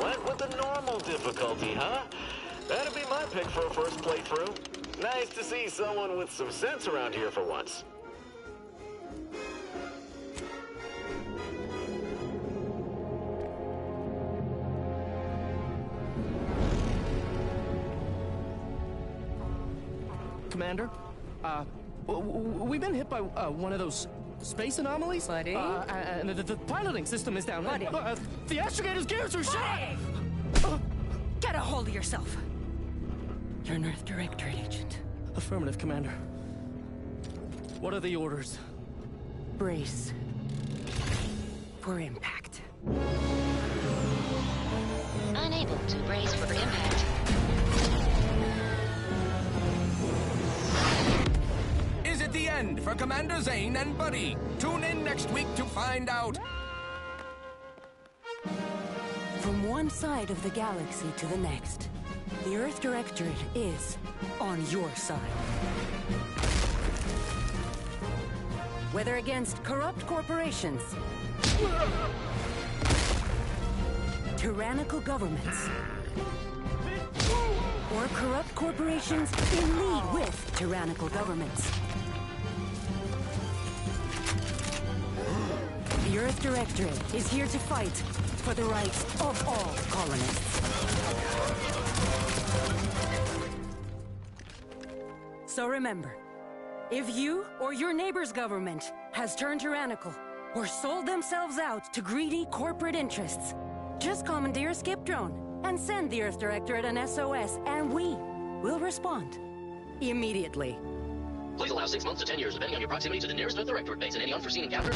Went with the normal difficulty, huh? That'd be my pick for a first playthrough. Nice to see someone with some sense around here for once. Commander, we've been hit by one of those space anomalies. Buddy? And the piloting system is down. Buddy? The astrogator's gears are shot! Get a hold of yourself! You're an Earth Directorate agent. Affirmative, Commander. What are the orders? Brace for impact. Unable to brace for impact. Is it the end for Commander Zane and Buddy? Tune in next week to find out. From one side of the galaxy to the next, the Earth Directorate is on your side. Whether against corrupt corporations, tyrannical governments, or corrupt corporations in league with tyrannical governments, the Earth Directorate is here to fight for the rights of all colonists. So remember, if you or your neighbor's government has turned tyrannical or sold themselves out to greedy corporate interests, just commandeer a skip drone and send the Earth Directorate an SOS, and we will respond immediately. Please allow 6 months to 10 years, depending on your proximity to the nearest Earth Directorate base and any unforeseen encounter.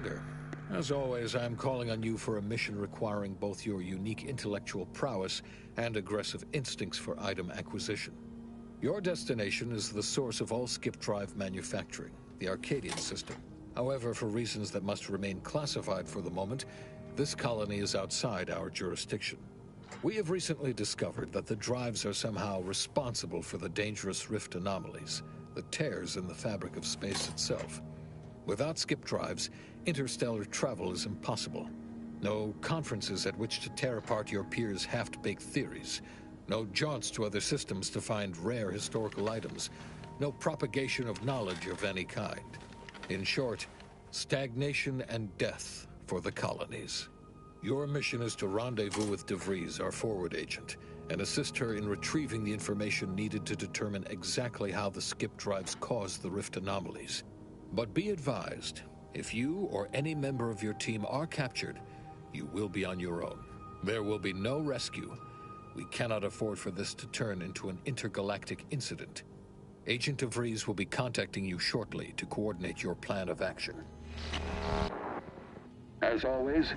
Commander. As always, I'm calling on you for a mission requiring both your unique intellectual prowess and aggressive instincts for item acquisition. Your destination is the source of all skip drive manufacturing, the Arcadian system. However, for reasons that must remain classified for the moment, this colony is outside our jurisdiction. We have recently discovered that the drives are somehow responsible for the dangerous rift anomalies, the tears in the fabric of space itself. Without skip drives, interstellar travel is impossible. No conferences at which to tear apart your peers' half-baked theories. No jaunts to other systems to find rare historical items. No propagation of knowledge of any kind. In short, stagnation and death for the colonies. Your mission is to rendezvous with DeVries, our forward agent, and assist her in retrieving the information needed to determine exactly how the skip drives caused the rift anomalies. But be advised, if you or any member of your team are captured, you will be on your own. There will be no rescue. We cannot afford for this to turn into an intergalactic incident. Agent DeVries will be contacting you shortly to coordinate your plan of action. As always,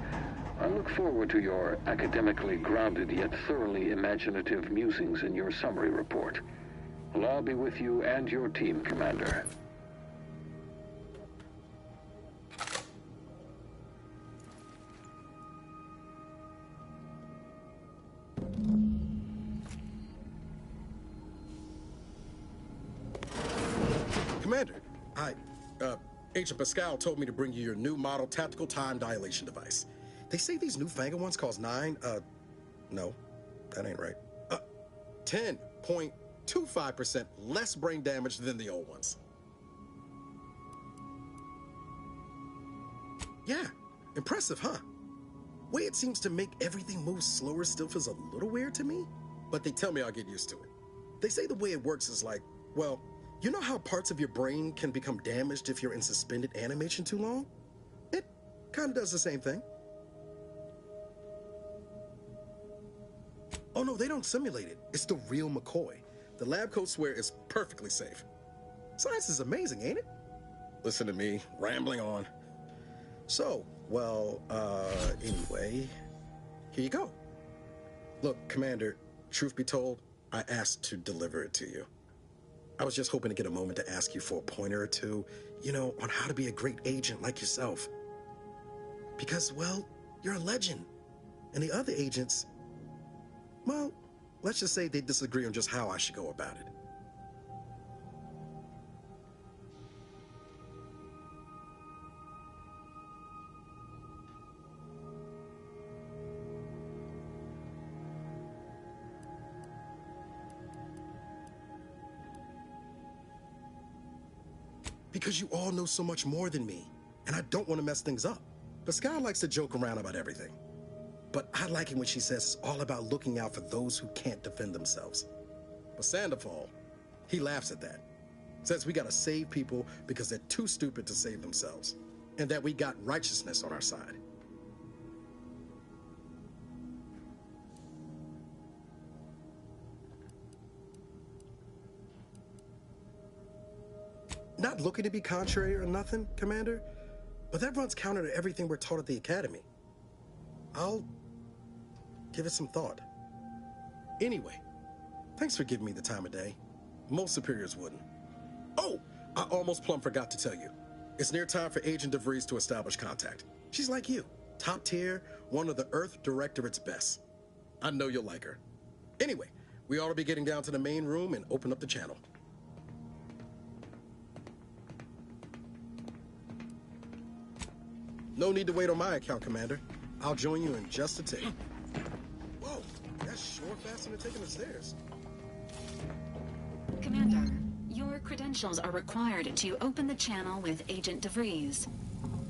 I look forward to your academically grounded yet thoroughly imaginative musings in your summary report. I'll be with you and your team, Commander. Commander, Agent Pascal told me to bring you your new model tactical time dilation device. They say these newfangled ones cause no, that ain't right. 10.25% less brain damage than the old ones. Yeah, impressive, huh? Way it seems to make everything move slower still feels a little weird to me, but they tell me I'll get used to it. They say the way it works is like, well, you know how parts of your brain can become damaged if you're in suspended animation too long? It kind of does the same thing. Oh no, they don't simulate it. It's the real McCoy. The lab coats swear it's perfectly safe. Science is amazing, ain't it? Listen to me, rambling on. So, well, anyway, here you go. Look, Commander, truth be told, I asked to deliver it to you. I was just hoping to get a moment to ask you for a pointer or two, you know, on how to be a great agent like yourself. Because, well, you're a legend. And the other agents, well, let's just say they disagree on just how I should go about it. Because you all know so much more than me, and I don't want to mess things up. Pascal likes to joke around about everything. But I like it when she says it's all about looking out for those who can't defend themselves. But Sandoval, he laughs at that. Says we gotta save people because they're too stupid to save themselves. And that we got righteousness on our side. Not looking to be contrary or nothing, Commander, but that runs counter to everything we're taught at the Academy. I'll give it some thought. Anyway, thanks for giving me the time of day. Most superiors wouldn't. Oh, I almost plumb forgot to tell you. It's near time for Agent DeVries to establish contact. She's like you, top tier, one of the Earth Directorate's best. I know you'll like her. Anyway, we ought to be getting down to the main room and open up the channel. No need to wait on my account, Commander. I'll join you in just a tick. Whoa, that's sure faster than taking the stairs. Commander, your credentials are required to open the channel with Agent DeVries.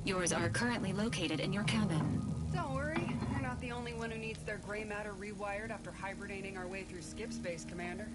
Yours are currently located in your cabin. Don't worry, you're not the only one who needs their gray matter rewired after hibernating our way through skip space, Commander.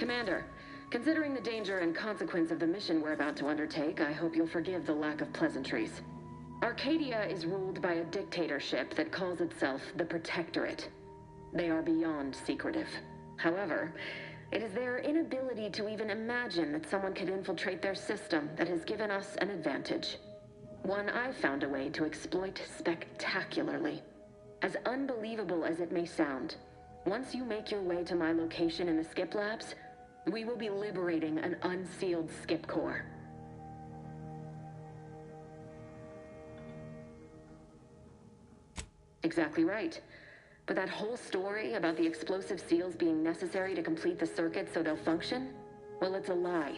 Commander, considering the danger and consequence of the mission we're about to undertake, I hope you'll forgive the lack of pleasantries. Arcadia is ruled by a dictatorship that calls itself the Protectorate. They are beyond secretive. However, it is their inability to even imagine that someone could infiltrate their system that has given us an advantage. One I've found a way to exploit spectacularly. As unbelievable as it may sound, once you make your way to my location in the Skip Labs, we will be liberating an unsealed Skip core. Exactly right. But that whole story about the explosive seals being necessary to complete the circuit so they'll function? Well, it's a lie.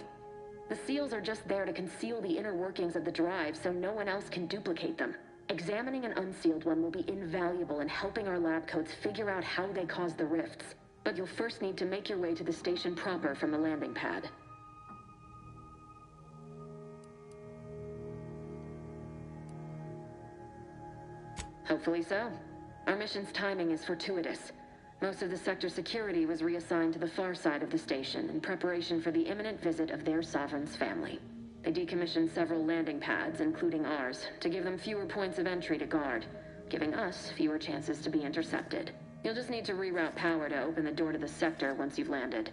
The seals are just there to conceal the inner workings of the drive so no one else can duplicate them. Examining an unsealed one will be invaluable in helping our lab coats figure out how they cause the rifts. But you'll first need to make your way to the station proper from the landing pad. Hopefully so. Our mission's timing is fortuitous. Most of the sector security was reassigned to the far side of the station in preparation for the imminent visit of their sovereign's family. They decommissioned several landing pads, including ours, to give them fewer points of entry to guard, giving us fewer chances to be intercepted. You'll just need to reroute power to open the door to the sector once you've landed.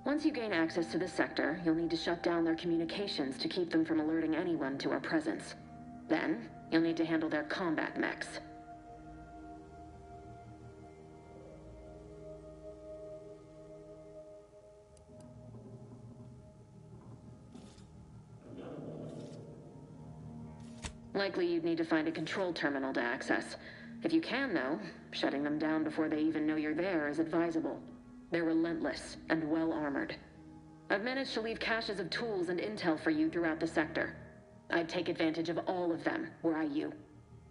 Once you gain access to the sector, you'll need to shut down their communications to keep them from alerting anyone to our presence. Then, you'll need to handle their combat mechs. Likely you'd need to find a control terminal to access. If you can, though, shutting them down before they even know you're there is advisable. They're relentless and well-armored. I've managed to leave caches of tools and intel for you throughout the sector. I'd take advantage of all of them, were I you.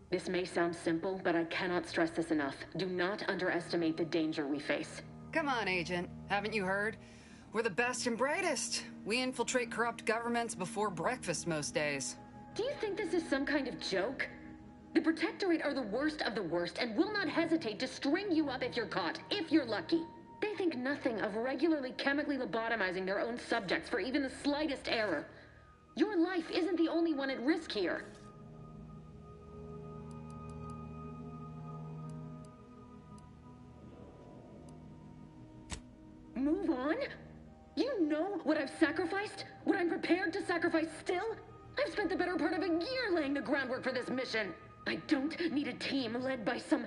This may sound simple, but I cannot stress this enough. Do not underestimate the danger we face. Come on, Agent. Haven't you heard? We're the best and brightest. We infiltrate corrupt governments before breakfast most days. Do you think this is some kind of joke? The Protectorate are the worst of the worst and will not hesitate to string you up if you're caught, if you're lucky. They think nothing of regularly chemically lobotomizing their own subjects for even the slightest error. Your life isn't the only one at risk here. Move on? You know what I've sacrificed? What I'm prepared to sacrifice still? I've spent the better part of a year laying the groundwork for this mission. I don't need a team led by some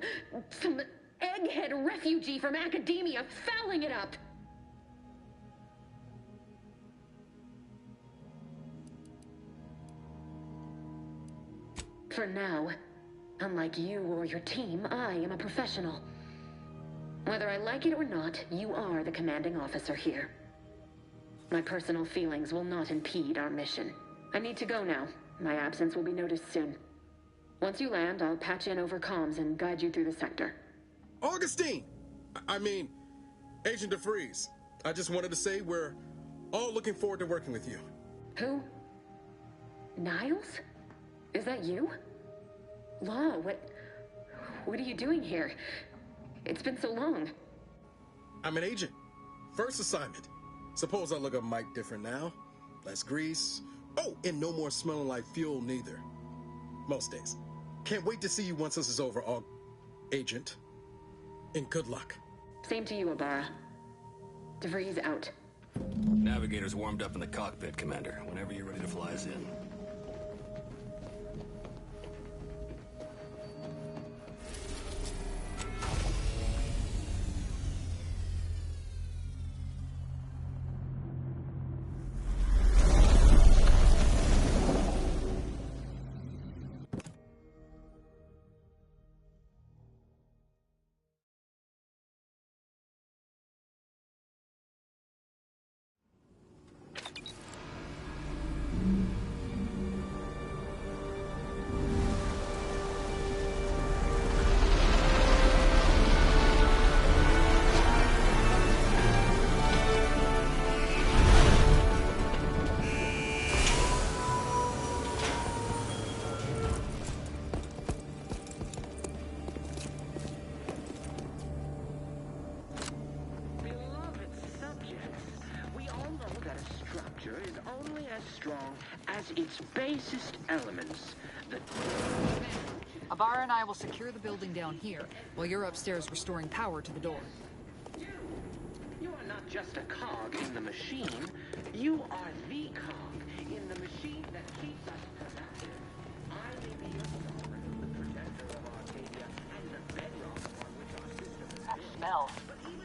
egghead refugee from academia fouling it up! For now, unlike you or your team, I am a professional. Whether I like it or not, you are the commanding officer here. My personal feelings will not impede our mission. I need to go now. My absence will be noticed soon. Once you land, I'll patch in over comms and guide you through the sector. Augustine! I mean, Agent DeVries. I just wanted to say we're all looking forward to working with you. Who? Niles? Is that you? Law, what are you doing here? It's been so long. I'm an agent. First assignment. Suppose I look a mite different now. Less grease. Oh, and no more smelling like fuel neither. Most days. Can't wait to see you once this is over, Agent. And good luck. Same to you, Abara. DeVries out. Navigator's warmed up in the cockpit, Commander. Whenever you're ready to fly us in. its basest elements. Abara and I will secure the building down here, while you're upstairs restoring power to the door. You are not just a cog in the machine. You are the cog in the machine that keeps us productive. I may be your sovereign, the protector of Arcadia, and the bedrock on which our system is. That smell.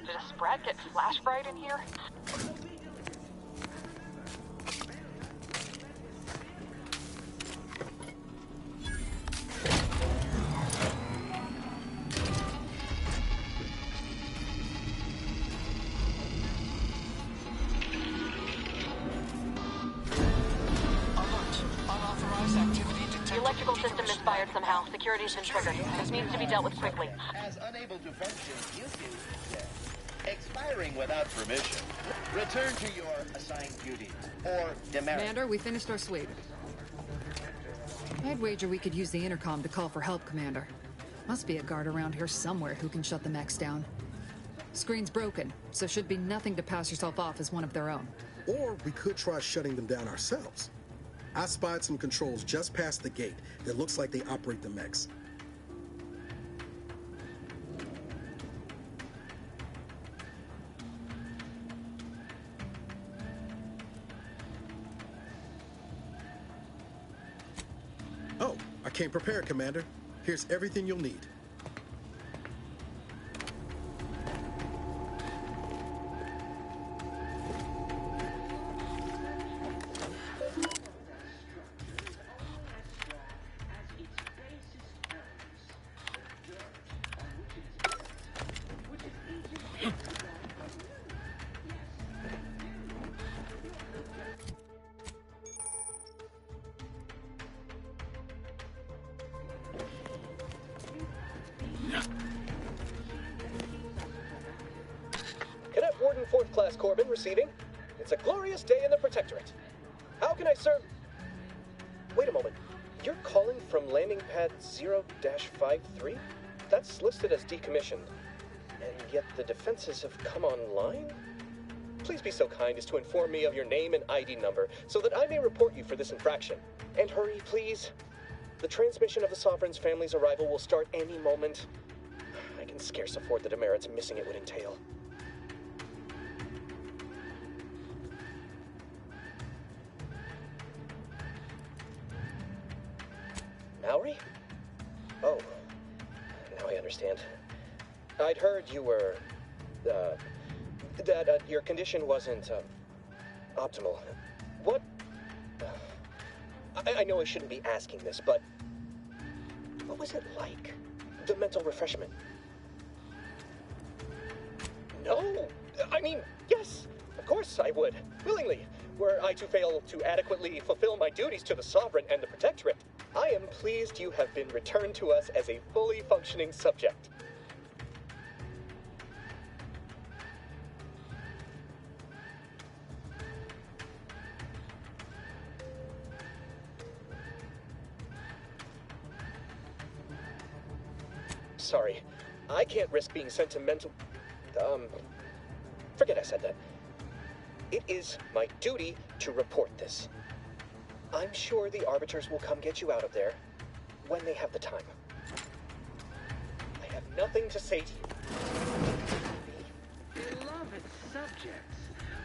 Did a Sprat get flash fried in here? Somehow, security's been triggered. This needs to be dealt with quickly. As unable to function due to expiring without permission, return to your assigned duties or demerit. Commander, we finished our sweep. I'd wager we could use the intercom to call for help, Commander. Must be a guard around here somewhere who can shut the mechs down. Screen's broken, so should be nothing to pass yourself off as one of their own. Or we could try shutting them down ourselves. I spied some controls just past the gate that looks like they operate the mechs. Oh, I came prepared, Commander. Here's everything you'll need. Cadet Warden 4th Class Corbin receiving. It's a glorious day in the Protectorate. How can I serve? Wait a moment. You're calling from landing pad 0-53? That's listed as decommissioned. And yet the defenses have come online? Please be so kind as to inform me of your name and ID number so that I may report you for this infraction. And hurry, please. The transmission of the Sovereign's family's arrival will start any moment. I can scarce afford the demerits missing it would entail. Mallory? Oh, now I understand. I'd heard you were, that your condition wasn't, optimal. What? I know I shouldn't be asking this, but what was it like? The mental refreshment? No! I mean, yes! Of course I would. Willingly. Were I to fail to adequately fulfill my duties to the Sovereign and the Protectorate, I am pleased you have been returned to us as a fully functioning subject. Sorry, I can't risk being sentimental. Forget I said that. It is my duty to report this. I'm sure the Arbiters will come get you out of there when they have the time. I have nothing to say to you. Beloved subjects,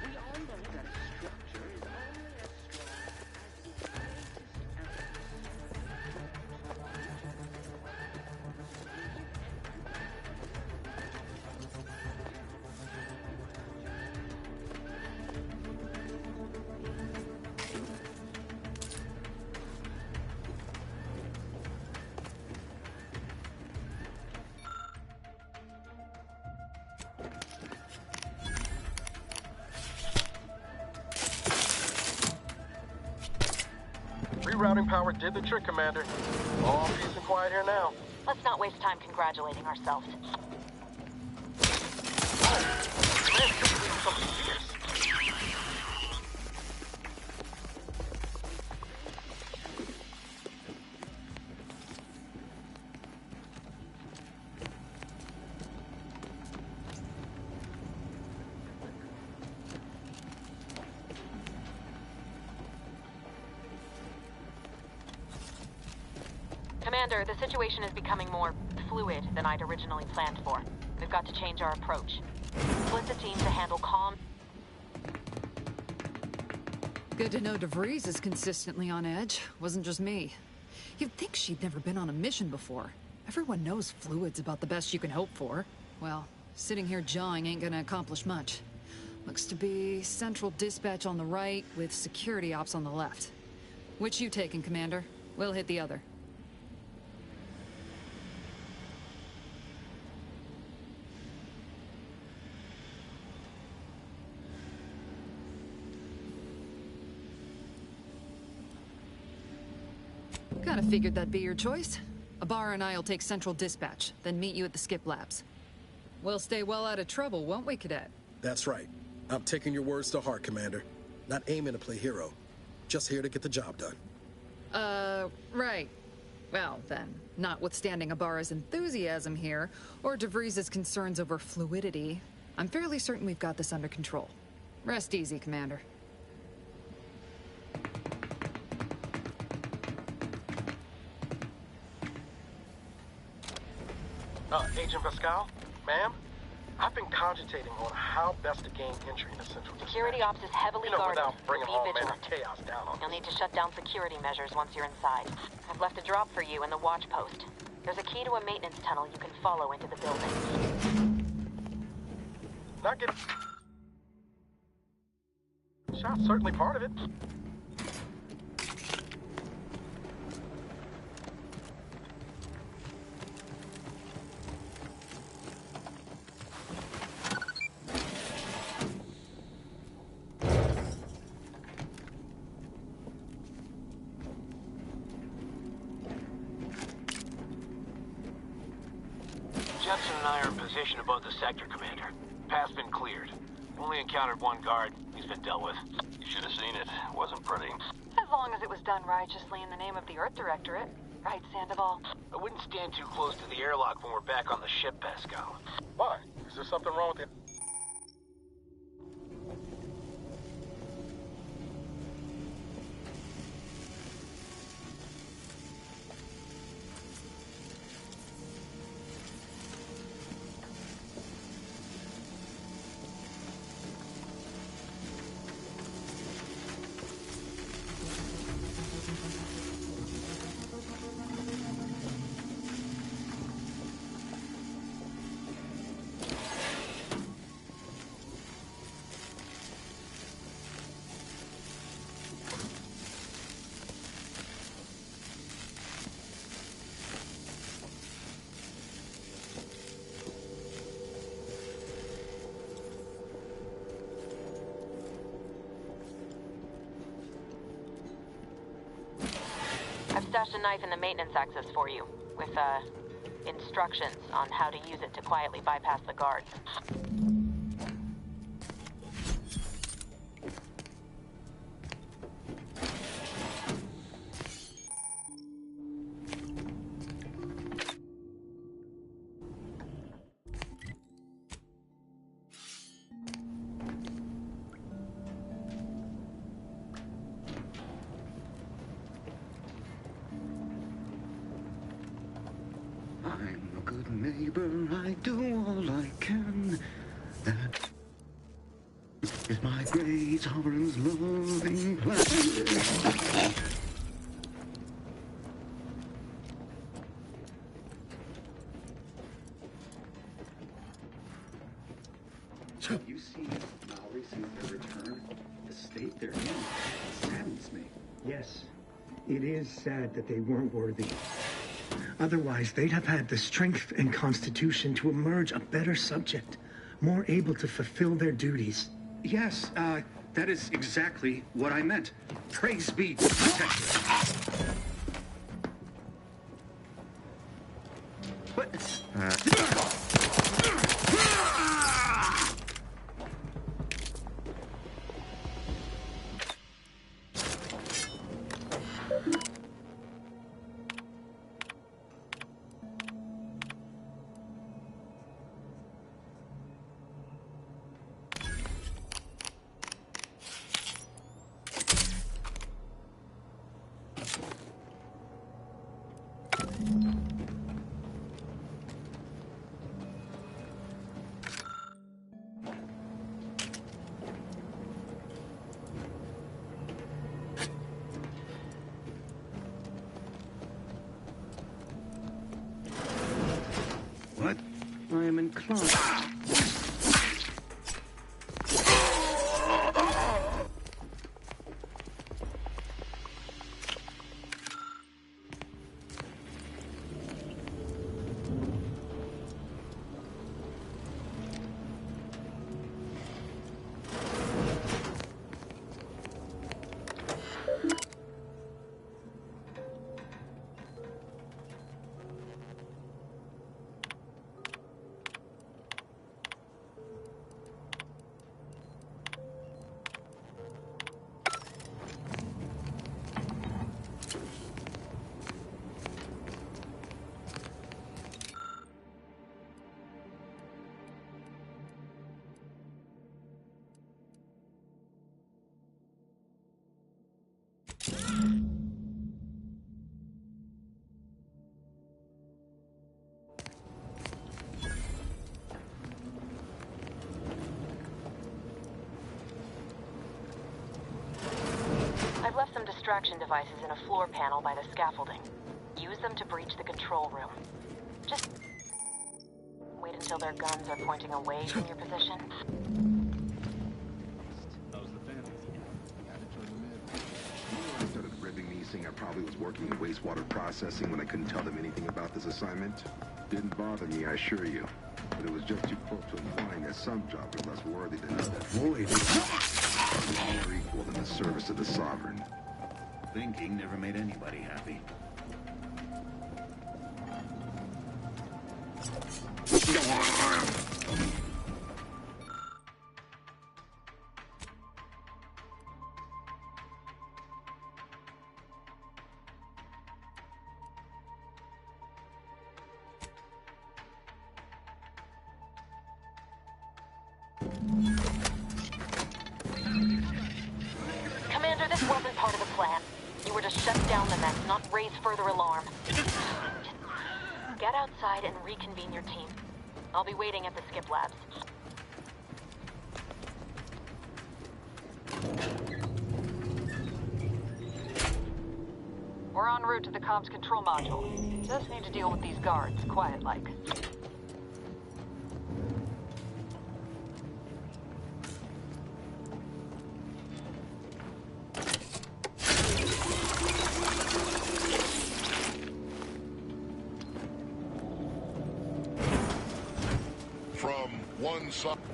we all know that a structure is only as strong as its basest Rerouting power did the trick, Commander. All peace and quiet here now. Let's not waste time congratulating ourselves. Commander, the situation is becoming more fluid than I'd originally planned for. We've got to change our approach. Split the team to handle calm. Good to know DeVries is consistently on edge. Wasn't just me. You'd think she'd never been on a mission before. Everyone knows fluid's about the best you can hope for. Well, sitting here jawing ain't gonna accomplish much. Looks to be central dispatch on the right with security ops on the left. Which you taking, Commander? We'll hit the other. Kinda figured that'd be your choice. Ibarra and I'll take central dispatch, then meet you at the skip labs. We'll stay well out of trouble, won't we, Cadet? That's right. I'm taking your words to heart, Commander. Not aiming to play hero. Just here to get the job done. Right. Well, then, notwithstanding Ibarra's enthusiasm here, or DeVries' concerns over fluidity, I'm fairly certain we've got this under control. Rest easy, Commander. Agent Pascal? Ma'am? I've been cogitating on how best to gain entry into Central Dispatch. Security ops is heavily guarded. Without bringing Be all manner vigilant. of chaos down on You'll need to shut down security measures once you're inside. I've left a drop for you in the watch post. There's a key to a maintenance tunnel you can follow into the building. Not getting shot, certainly part of it. Jetson and I are in position above the sector, Commander. Path's been cleared. Only encountered one guard. He's been dealt with. You should have seen it. Wasn't pretty. As long as it was done righteously in the name of the Earth Directorate. Right, Sandoval? I wouldn't stand too close to the airlock when we're back on the ship, Pascal. Why? Is there something wrong with it? I've stashed a knife in the maintenance access for you, with, instructions on how to use it to quietly bypass the guards. I'm a good neighbor, I do all I can. That is my great sovereign's loving plan. So you see Mallory since their return, the state they're in saddens me. Yes, it is sad that they weren't worthy. Otherwise, they'd have had the strength and constitution to emerge a better subject, more able to fulfill their duties. Yes, that is exactly what I meant. Praise be to the Protector. What? and claws. I've left some distraction devices in a floor panel by the scaffolding. Use them to breach the control room. Just wait until their guns are pointing away from your position. Started ribbing me, saying I probably was working in wastewater processing when I couldn't tell them anything about this assignment. Didn't bother me, I assure you. But it was just too close to implying that some jobs are less worthy than others. Void. More equal than the service of the Sovereign. Thinking never made anybody happy. Commander, this wasn't part of the plan. You were to shut down the mess, not raise further alarm. Just get outside and reconvene your team. I'll be waiting at the skip labs. We're en route to the comms control module. Just need to deal with these guards, quiet-like.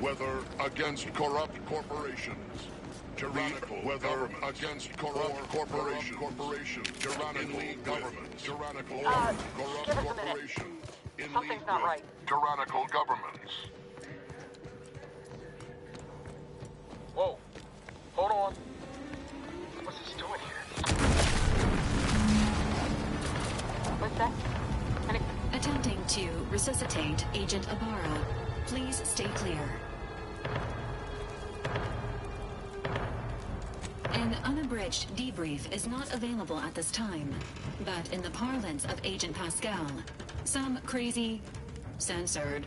Whether against corrupt corporations, tyrannical whether against corrupt corporations, tyrannical governments, tyrannical corrupt corporations, Something's not right. Tyrannical governments. Whoa, hold on. What's this doing here? What's that? Attempting to resuscitate Agent Ibarra. Please stay clear. An unabridged debrief is not available at this time, but in the parlance of Agent Pascal, some crazy, censored,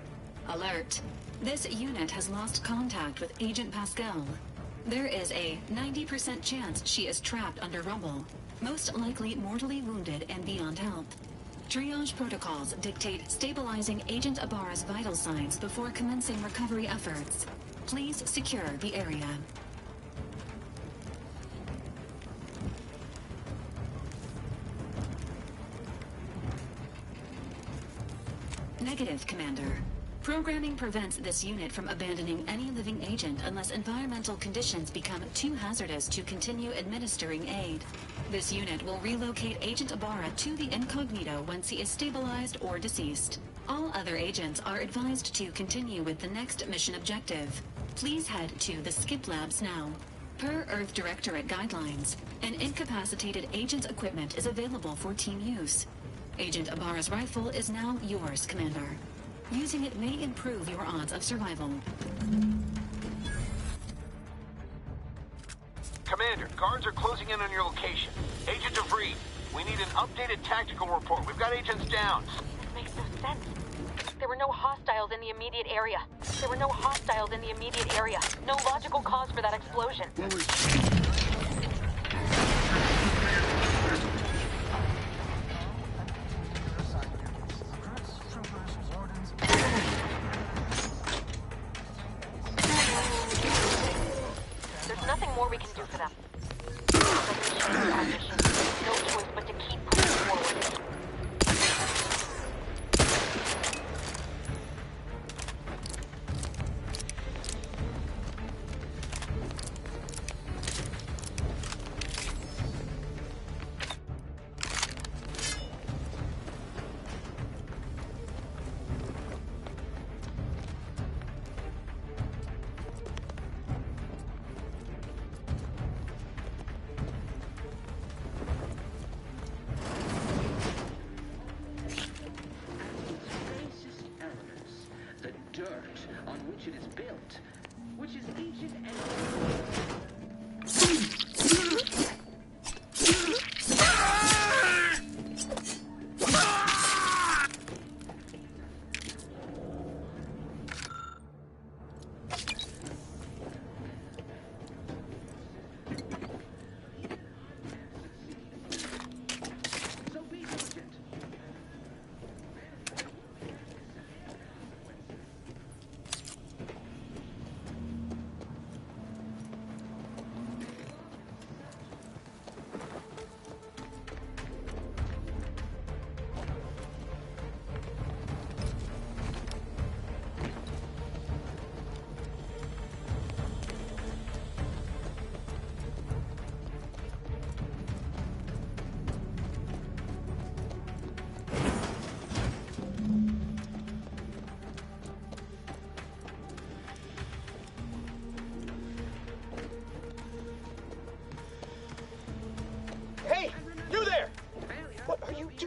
alert. This unit has lost contact with Agent Pascal. There is a 90% chance she is trapped under rubble, most likely mortally wounded and beyond help. Triage protocols dictate stabilizing Agent Ibarra's vital signs before commencing recovery efforts. Please secure the area. Negative, Commander. Programming prevents this unit from abandoning any living agent unless environmental conditions become too hazardous to continue administering aid. This unit will relocate Agent Ibarra to the incognito once he is stabilized or deceased. All other agents are advised to continue with the next mission objective. Please head to the skip labs now. Per Earth Directorate guidelines, an incapacitated agent's equipment is available for team use. Agent Ibarra's rifle is now yours, Commander. Using it may improve your odds of survival. Commander, guards are closing in on your location. Agent DeVries, we need an updated tactical report. We've got agents down. This makes no sense. There were no hostiles in the immediate area. No logical cause for that explosion.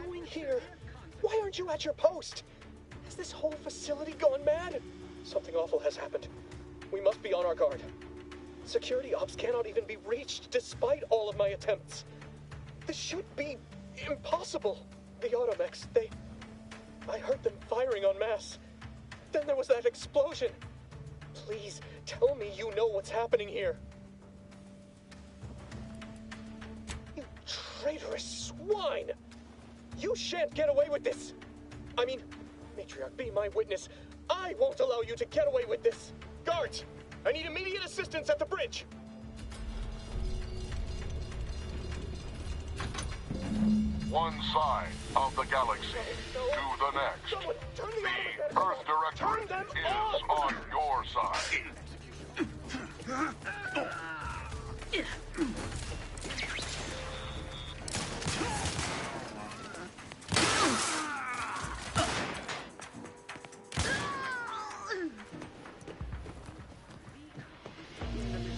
doing here? Why aren't you at your post? Has this whole facility gone mad? Something awful has happened. We must be on our guard. Security ops cannot even be reached despite all of my attempts. This should be impossible. The automechs, I heard them firing en masse. Then there was that explosion. Please, tell me you know what's happening here. You traitorous swine! You shan't get away with this! I mean, Matriarch, be my witness. I won't allow you to get away with this! Guards, I need immediate assistance at the bridge! One side of the galaxy to the next. The Earth Directorate is on your side.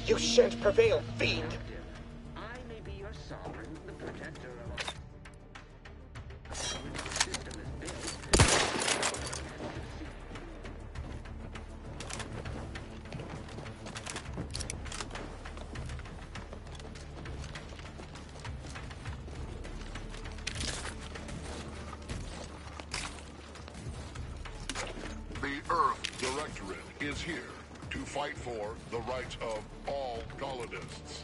You shan't prevail, fiend! I may be your sovereign, the protector of our system is built. The Earth Directorate is here to fight for the rights of all colonists.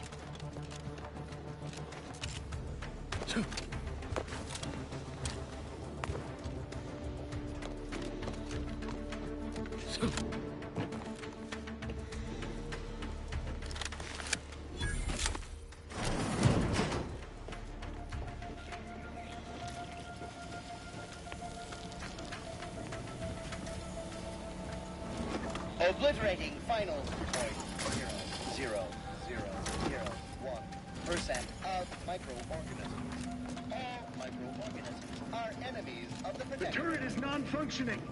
Obliterating final point 0.0001% of microorganisms. All microorganisms are enemies of the The Protectorate. turret is non-functioning.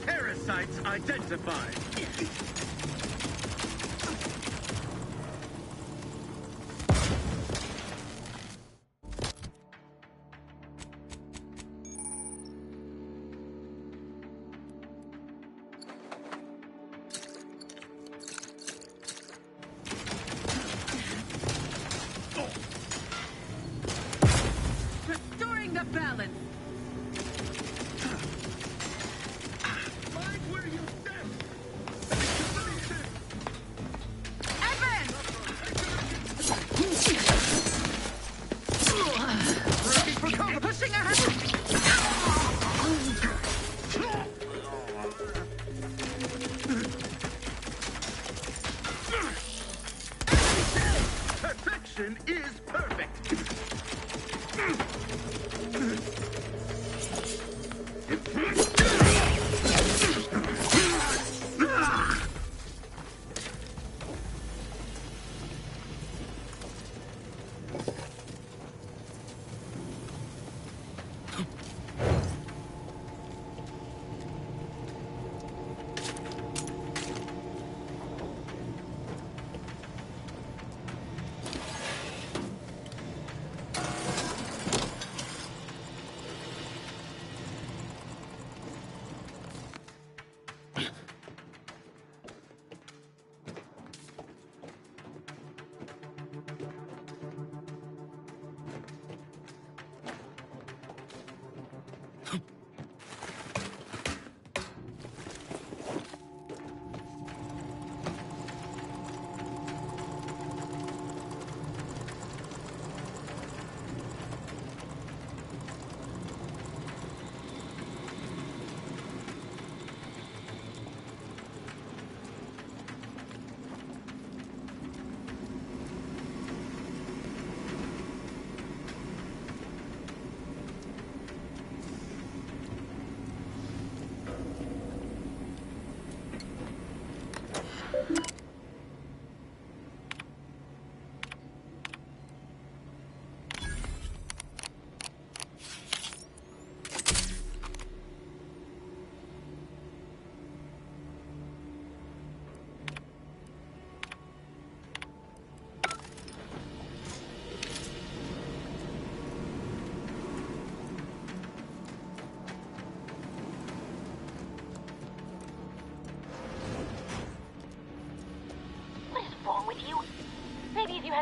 Parasites identified. Restoring the balance. Pushing ahead! Perfection is perfect.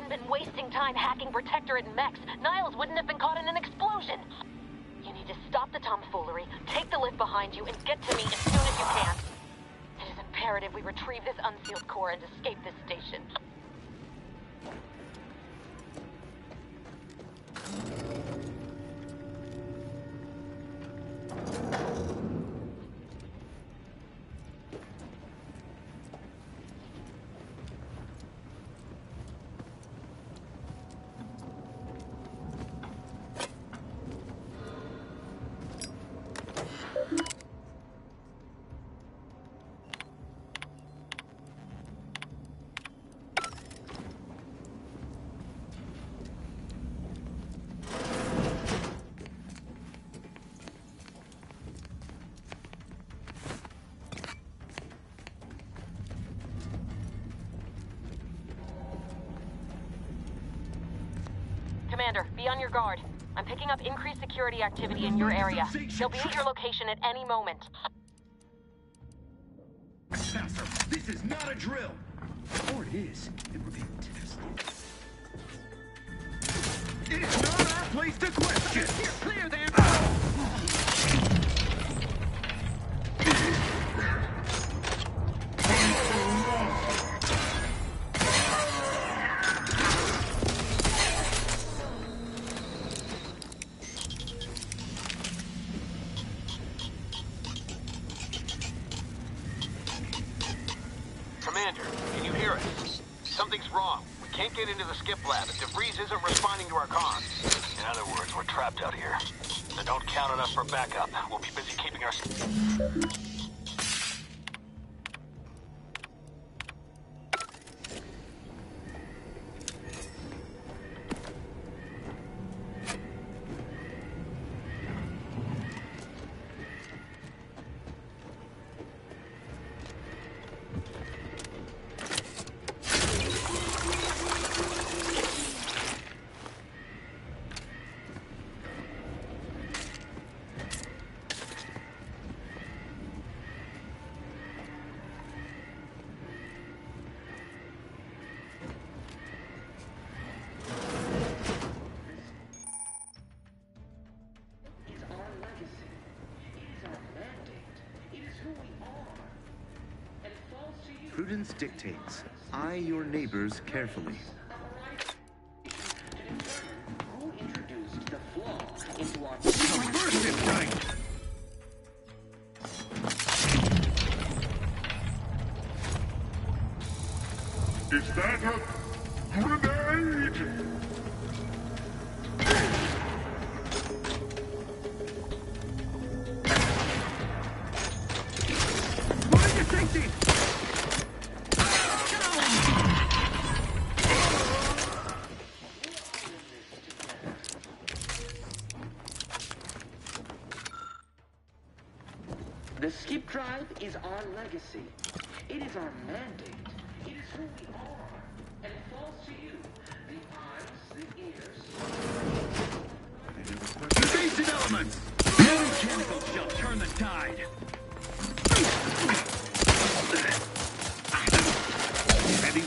hadn't been wasting time hacking Protectorate mechs, Niles wouldn't have been caught in an explosion. You need to stop the tomfoolery, take the lift behind you, and get to me as soon as you can. It is imperative we retrieve this unsealed core and escape this station. Commander, be on your guard. I'm picking up increased security activity in your area. They'll be at your location at any moment. Faster! This is not a drill! Or it is, and we're being tested. It is not our place to question! Steer clear there! Commander, can you hear us? Something's wrong. We can't get into the skip lab. DeVries isn't responding to our comms. In other words, we're trapped out here. So don't count on us for backup. We'll be busy keeping our... Prudence dictates, eye your neighbors carefully. Who introduced the flaw into our... Reverse it right! Is that a grenade? Mind your safety! The skip drive is our legacy. It is our mandate. It is who we are. And it falls to you. The eyes, the ears. Evasive elements! No chemical shall turn the tide! Heavy.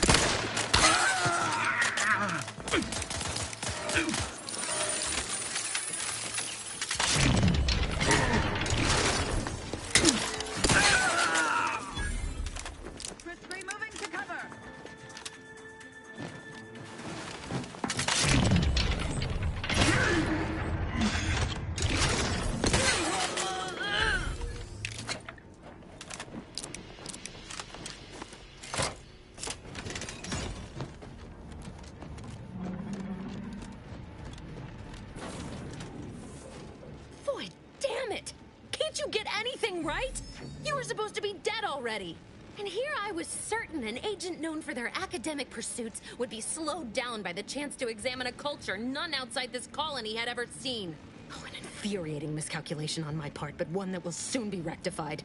Right? You were supposed to be dead already. And here I was certain an agent known for their academic pursuits would be slowed down by the chance to examine a culture none outside this colony had ever seen. Oh, an infuriating miscalculation on my part, but one that will soon be rectified.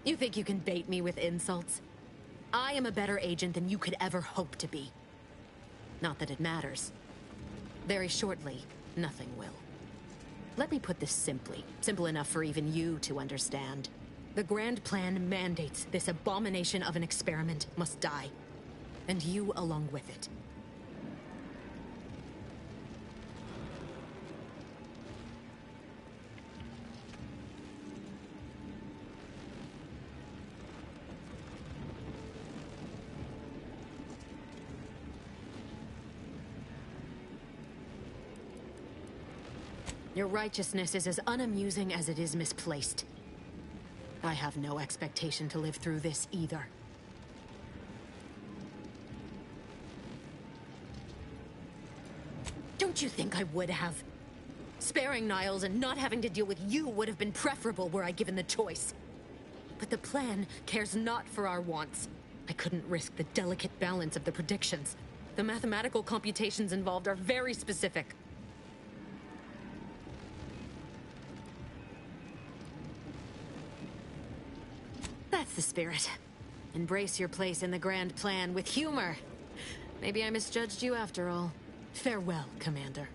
You think you can bait me with insults? I am a better agent than you could ever hope to be. Not that it matters. Very shortly, nothing will. Let me put this simply, simple enough for even you to understand. The The Grand Plan mandates this abomination of an experiment must die. And you along with it. Your righteousness is as unamusing as it is misplaced. I have no expectation to live through this either. Don't you think I would have? Sparing Niles and not having to deal with you would have been preferable were I given the choice. But the plan cares not for our wants. I couldn't risk the delicate balance of the predictions. The mathematical computations involved are very specific. That's the spirit. Embrace your place in the Grand Plan with humor. Maybe I misjudged you after all. Farewell, Commander.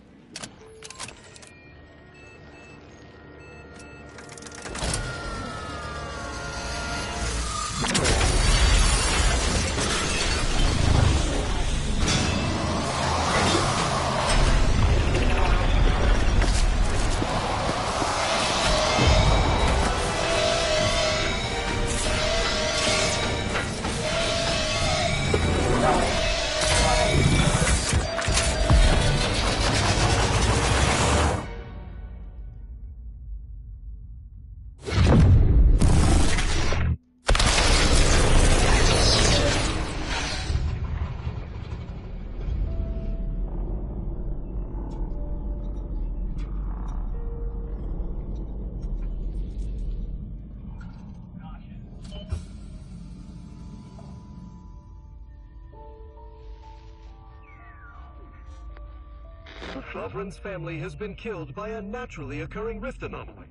The Sovereign's family has been killed by a naturally occurring rift anomaly.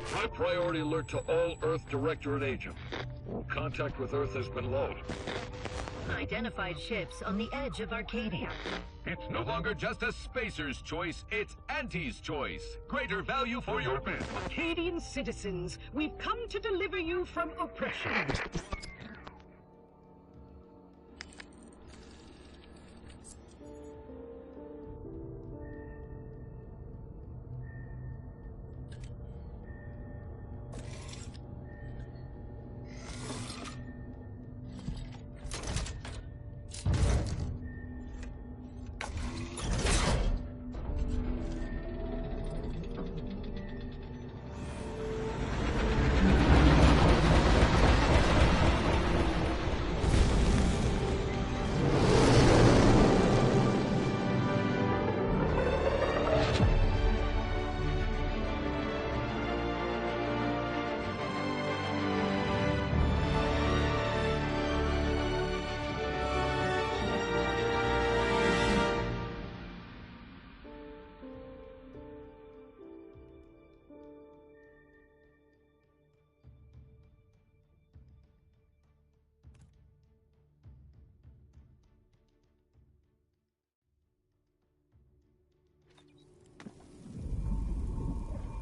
High priority alert to all Earth Directorate agents. Contact with Earth has been low. Identified ships on the edge of Arcadia. It's no longer just a spacer's choice, it's Auntie's choice. Greater value for your men. Arcadian citizens, we've come to deliver you from oppression.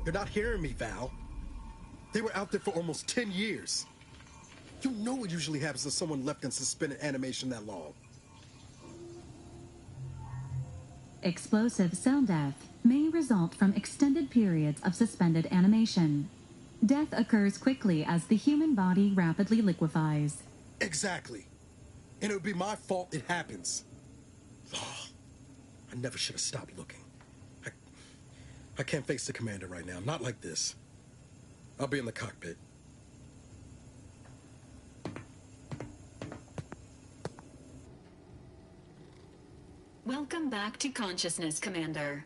You're not hearing me, Val. They were out there for almost 10 years. You know what usually happens to someone left in suspended animation that long. Explosive cell death may result from extended periods of suspended animation. Death occurs quickly as the human body rapidly liquefies. Exactly. And it would be my fault it happens. Oh, I never should have stopped looking. I can't face the commander right now. Not like this. I'll be in the cockpit. Welcome back to consciousness, Commander.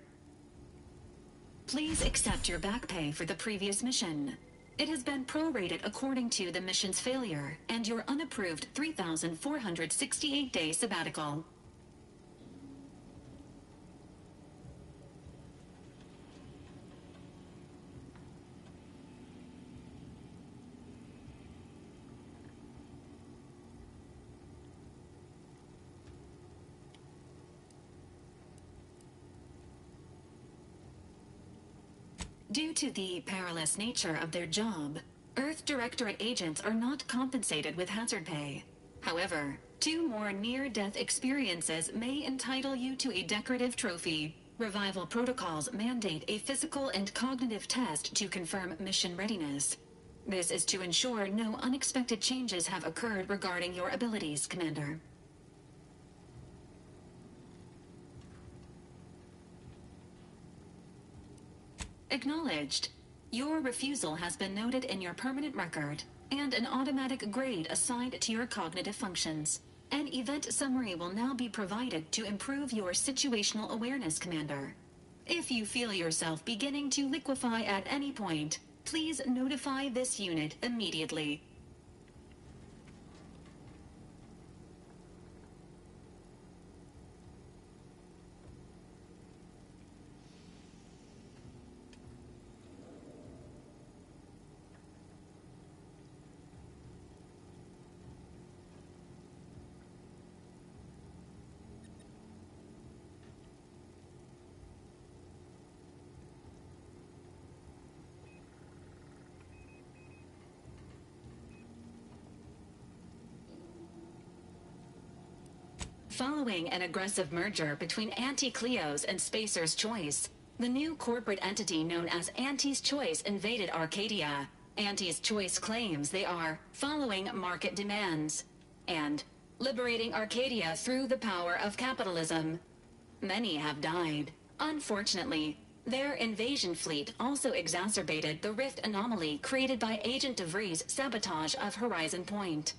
Please accept your back pay for the previous mission. It has been prorated according to the mission's failure and your unapproved 3,468-day sabbatical. Due to the perilous nature of their job, Earth Directorate agents are not compensated with hazard pay. However, 2 more near-death experiences may entitle you to a decorative trophy. Revival protocols mandate a physical and cognitive test to confirm mission readiness. This is to ensure no unexpected changes have occurred regarding your abilities, Commander. Acknowledged. Your refusal has been noted in your permanent record, and an automatic grade assigned to your cognitive functions. An event summary will now be provided to improve your situational awareness, Commander. If you feel yourself beginning to liquefy at any point, please notify this unit immediately. Following an aggressive merger between Anti-Cleos and Spacer's Choice, the new corporate entity known as Anti's Choice invaded Arcadia. Anti's Choice claims they are following market demands and liberating Arcadia through the power of capitalism. Many have died. Unfortunately, their invasion fleet also exacerbated the rift anomaly created by Agent DeVries' sabotage of Horizon Point.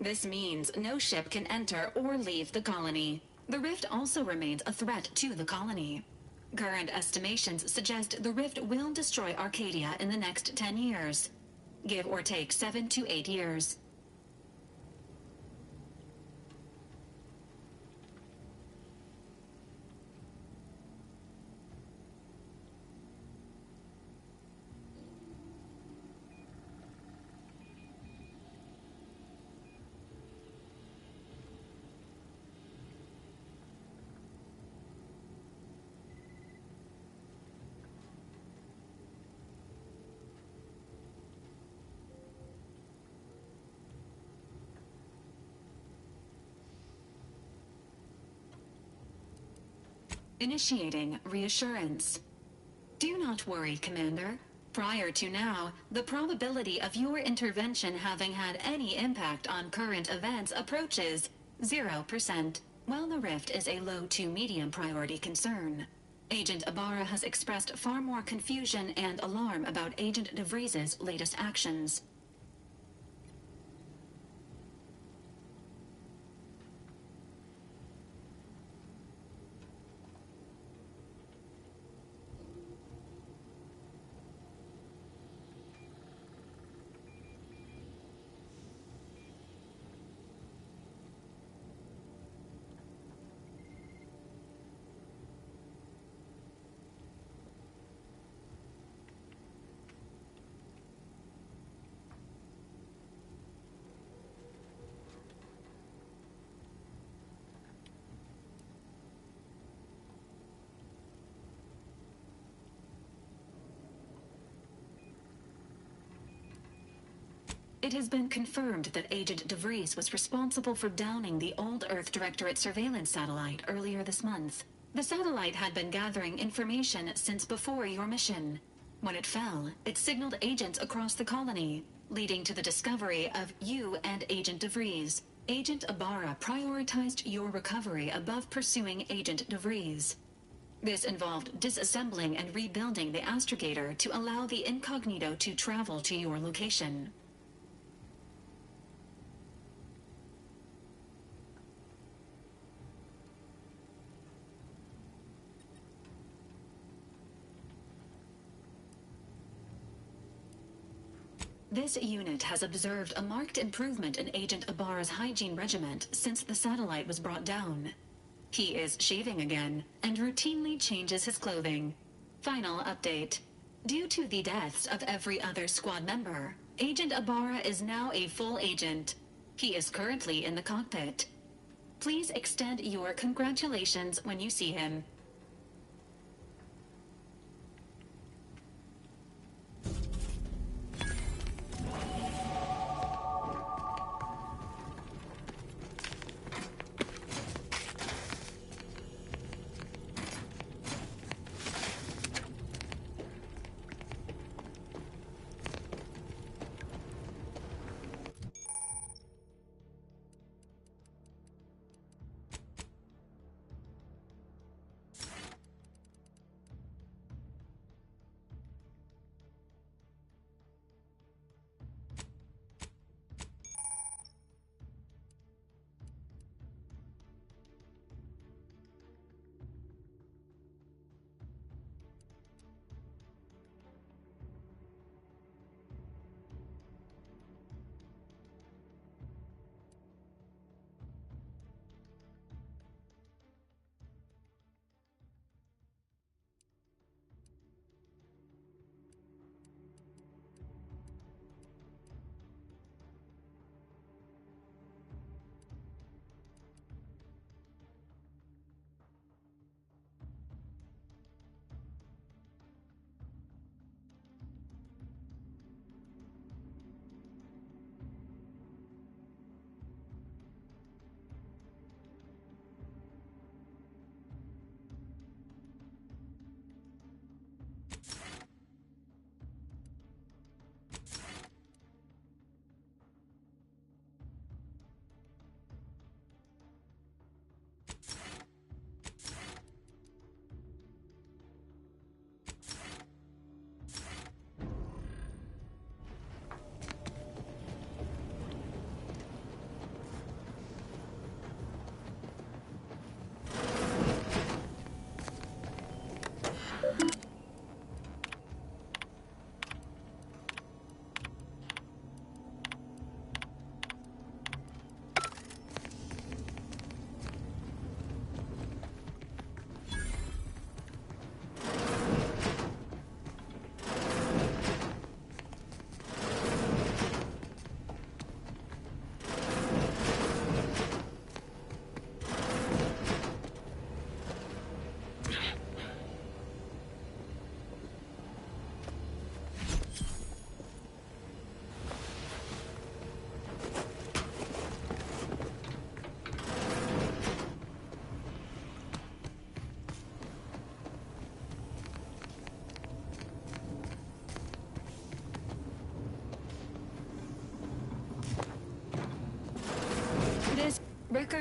This means no ship can enter or leave the colony. The rift also remains a threat to the colony. Current estimations suggest the rift will destroy Arcadia in the next 10 years. Give or take 7 to 8 years. Initiating reassurance. Do not worry, Commander. Prior to now, the probability of your intervention having had any impact on current events approaches 0%, while the rift is a low to medium priority concern. Agent Ibarra has expressed far more confusion and alarm about Agent DeVries' latest actions. It has been confirmed that Agent DeVries was responsible for downing the old Earth Directorate surveillance satellite earlier this month. The satellite had been gathering information since before your mission. When it fell, it signaled agents across the colony, leading to the discovery of you and Agent DeVries. Agent Ibarra prioritized your recovery above pursuing Agent DeVries. This involved disassembling and rebuilding the astrogator to allow the incognito to travel to your location. This unit has observed a marked improvement in Agent Ibarra's hygiene regimen since the satellite was brought down. He is shaving again and routinely changes his clothing. Final update. Due to the deaths of every other squad member, Agent Ibarra is now a full agent. He is currently in the cockpit. Please extend your congratulations when you see him.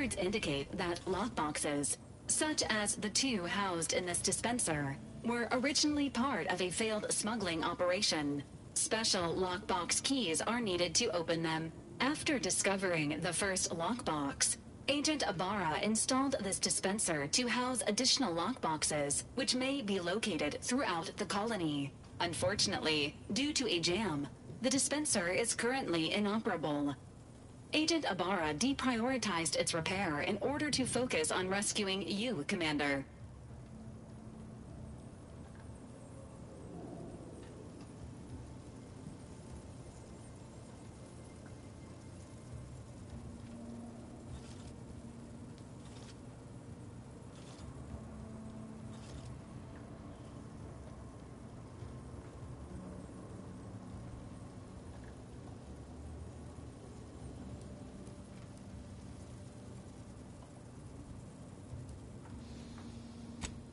Records indicate that lockboxes, such as the two housed in this dispenser, were originally part of a failed smuggling operation. Special lockbox keys are needed to open them. After discovering the first lockbox, Agent Ibarra installed this dispenser to house additional lockboxes, which may be located throughout the colony. Unfortunately, due to a jam, the dispenser is currently inoperable. Agent Ibarra deprioritized its repair in order to focus on rescuing you, Commander.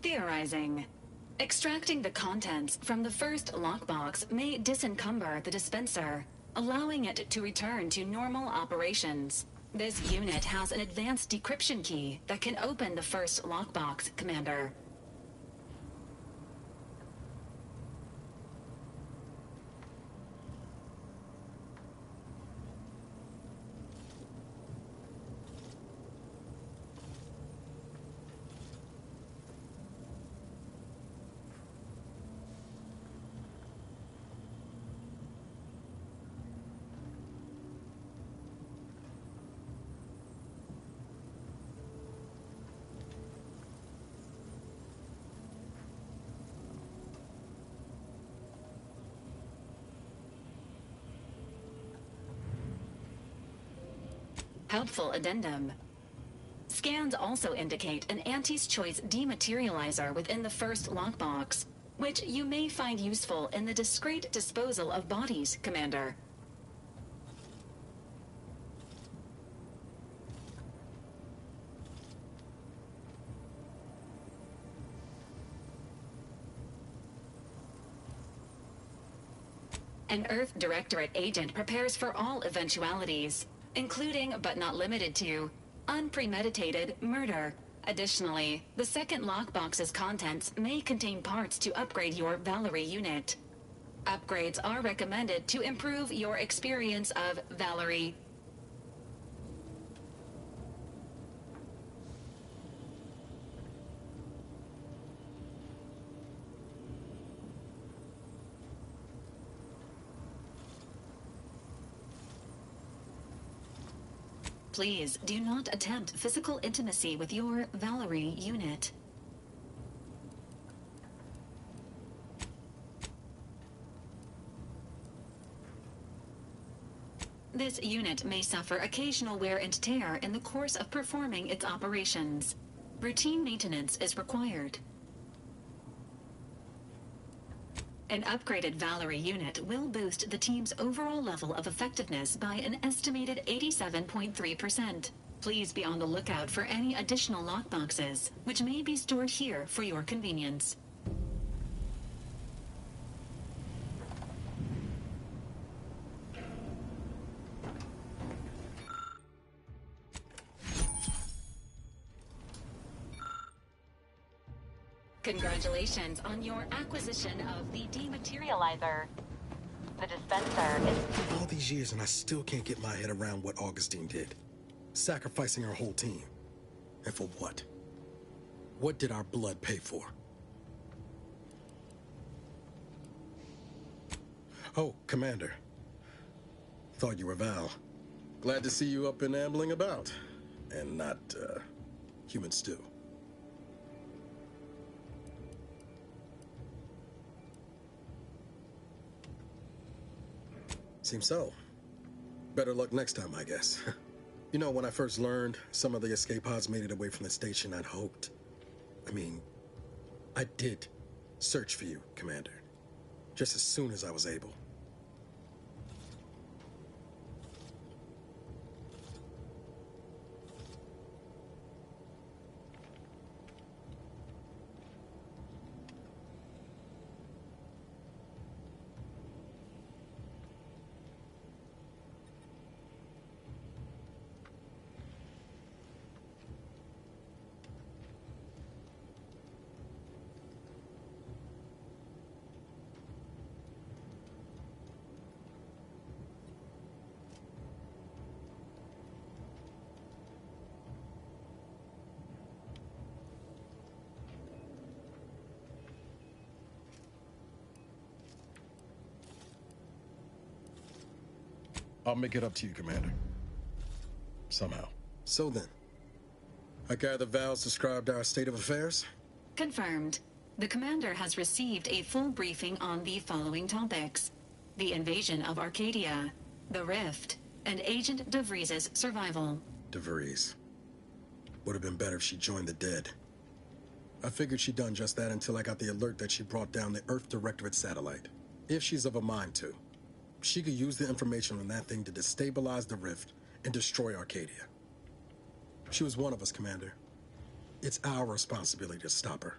Theorizing. Extracting the contents from the first lockbox may disencumber the dispenser, allowing it to return to normal operations. This unit has an advanced decryption key that can open the first lockbox, Commander. Helpful addendum. Scans also indicate an Auntie's Choice dematerializer within the first lockbox, which you may find useful in the discreet disposal of bodies, Commander. An Earth Directorate agent prepares for all eventualities, including, but not limited to, unpremeditated murder. Additionally, the second lockbox's contents may contain parts to upgrade your Valerie unit. Upgrades are recommended to improve your experience of Valerie. Please do not attempt physical intimacy with your Valerie unit. This unit may suffer occasional wear and tear in the course of performing its operations. Routine maintenance is required. An upgraded Valerie unit will boost the team's overall level of effectiveness by an estimated 87.3%. Please be on the lookout for any additional lockboxes, which may be stored here for your convenience. Congratulations on your acquisition of the dematerializer. The dispenser is... All these years and I still can't get my head around what Augustine did. Sacrificing our whole team. And for what? What did our blood pay for? Oh, Commander. Thought you were Val. Glad to see you up and ambling about. And not, human stew. Seems so. Better luck next time, I guess. You know, when I first learned some of the escape pods made it away from the station, I'd hoped. I did search for you, Commander. Just as soon as I was able. I'll make it up to you, Commander. Somehow. So then, I gather Val's described our state of affairs? Confirmed. The commander has received a full briefing on the following topics: the invasion of Arcadia, the Rift, and Agent DeVries' survival. DeVries. Would have been better if she joined the dead. I figured she'd done just that until I got the alert that she brought down the Earth Directorate satellite. If she's of a mind to, she could use the information on that thing to destabilize the Rift and destroy Arcadia. She was one of us, Commander. It's our responsibility to stop her.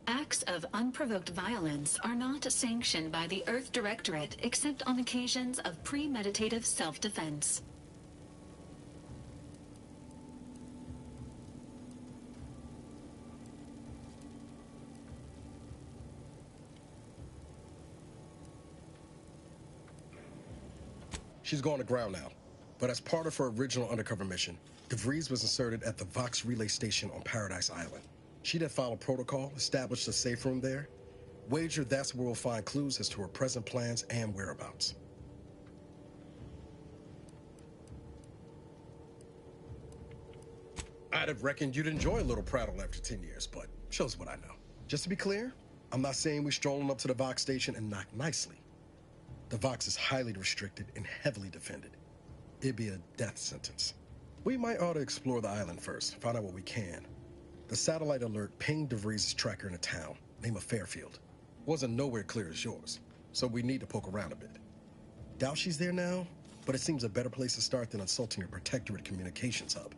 Acts of unprovoked violence are not sanctioned by the Earth Directorate except on occasions of premeditative self-defense. She's gone to ground now, but as part of her original undercover mission, DeVries was inserted at the Vox Relay Station on Paradise Island. She'd have followed protocol, established a safe room there. Wager that's where we'll find clues as to her present plans and whereabouts. I'd have reckoned you'd enjoy a little prattle after 10 years, but shows what I know. Just to be clear, I'm not saying we're strolling up to the Vox station and knock nicely. The Vox is highly restricted and heavily defended. It'd be a death sentence. We might ought to explore the island first, find out what we can. The satellite alert pinged DeVries' tracker in a town, name of Fairfield. Wasn't nowhere clear as yours, so we need to poke around a bit. Doubt she's there now, but it seems a better place to start than assaulting her Protectorate communications hub.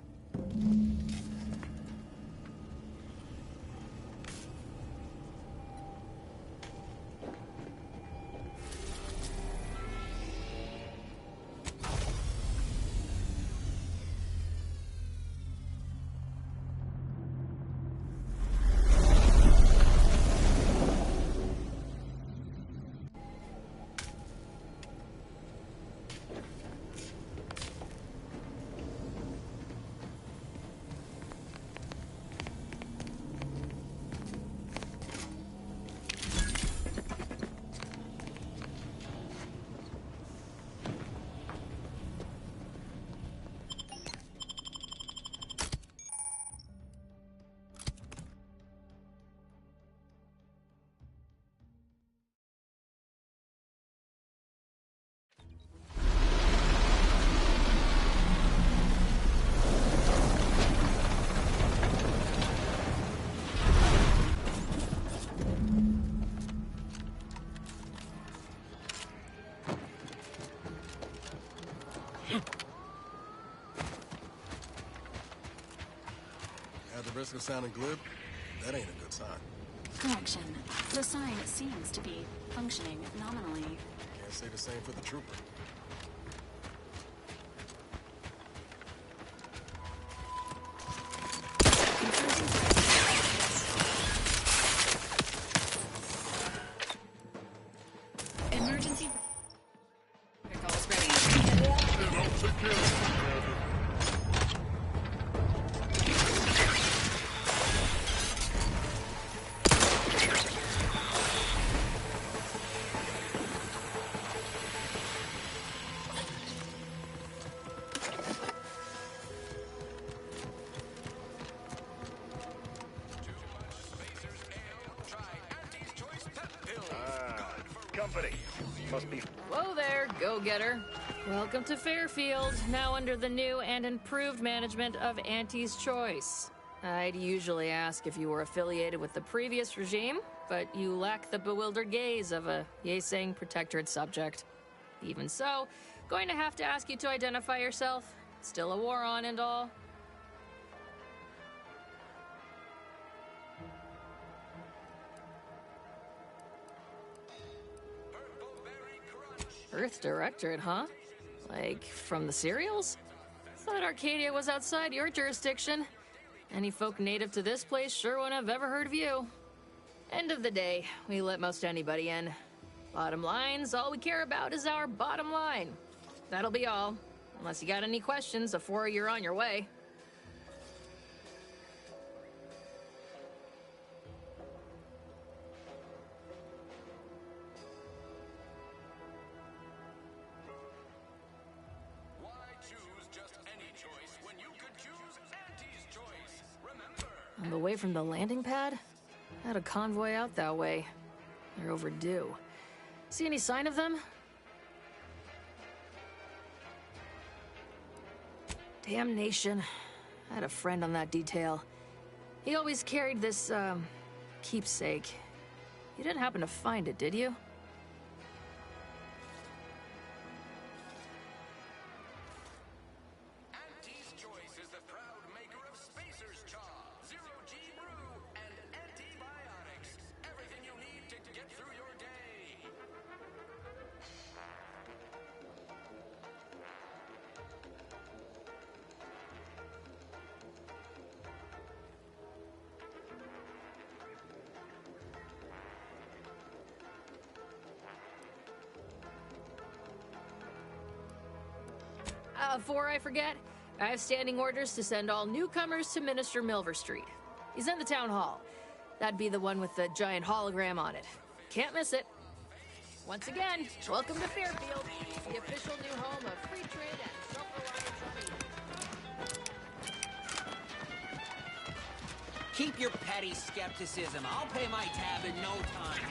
At the risk of sounding glib, that ain't a good sign. Correction. The sign seems to be functioning nominally. Can't say the same for the trooper. Emergency. Calls ready. I'll take care of it. Company. Must be. Whoa there, go-getter. Welcome to Fairfield, now under the new and improved management of Auntie's Choice. I'd usually ask if you were affiliated with the previous regime, but you lack the bewildered gaze of a yay-saying Protectorate subject. Even so, going to have to ask you to identify yourself. Still a war on and all. Earth Directorate, huh? Like, from the serials? Thought Arcadia was outside your jurisdiction. Any folk native to this place sure wouldn't have ever heard of you. End of the day, we let most anybody in. Bottom line's all we care about is our bottom line. That'll be all. Unless you got any questions before you're on your way. On the way from the landing pad? Had a convoy out that way. They're overdue. See any sign of them? Damnation. I had a friend on that detail. He always carried this, keepsake. You didn't happen to find it, did you? Before I forget, I have standing orders to send all newcomers to Minister Milver Street. He's in the town hall. That'd be the one with the giant hologram on it. Can't miss it. Once again, welcome to Fairfield, the official new home of free trade and self-reliance on Eden. Keep your petty skepticism. I'll pay my tab in no time.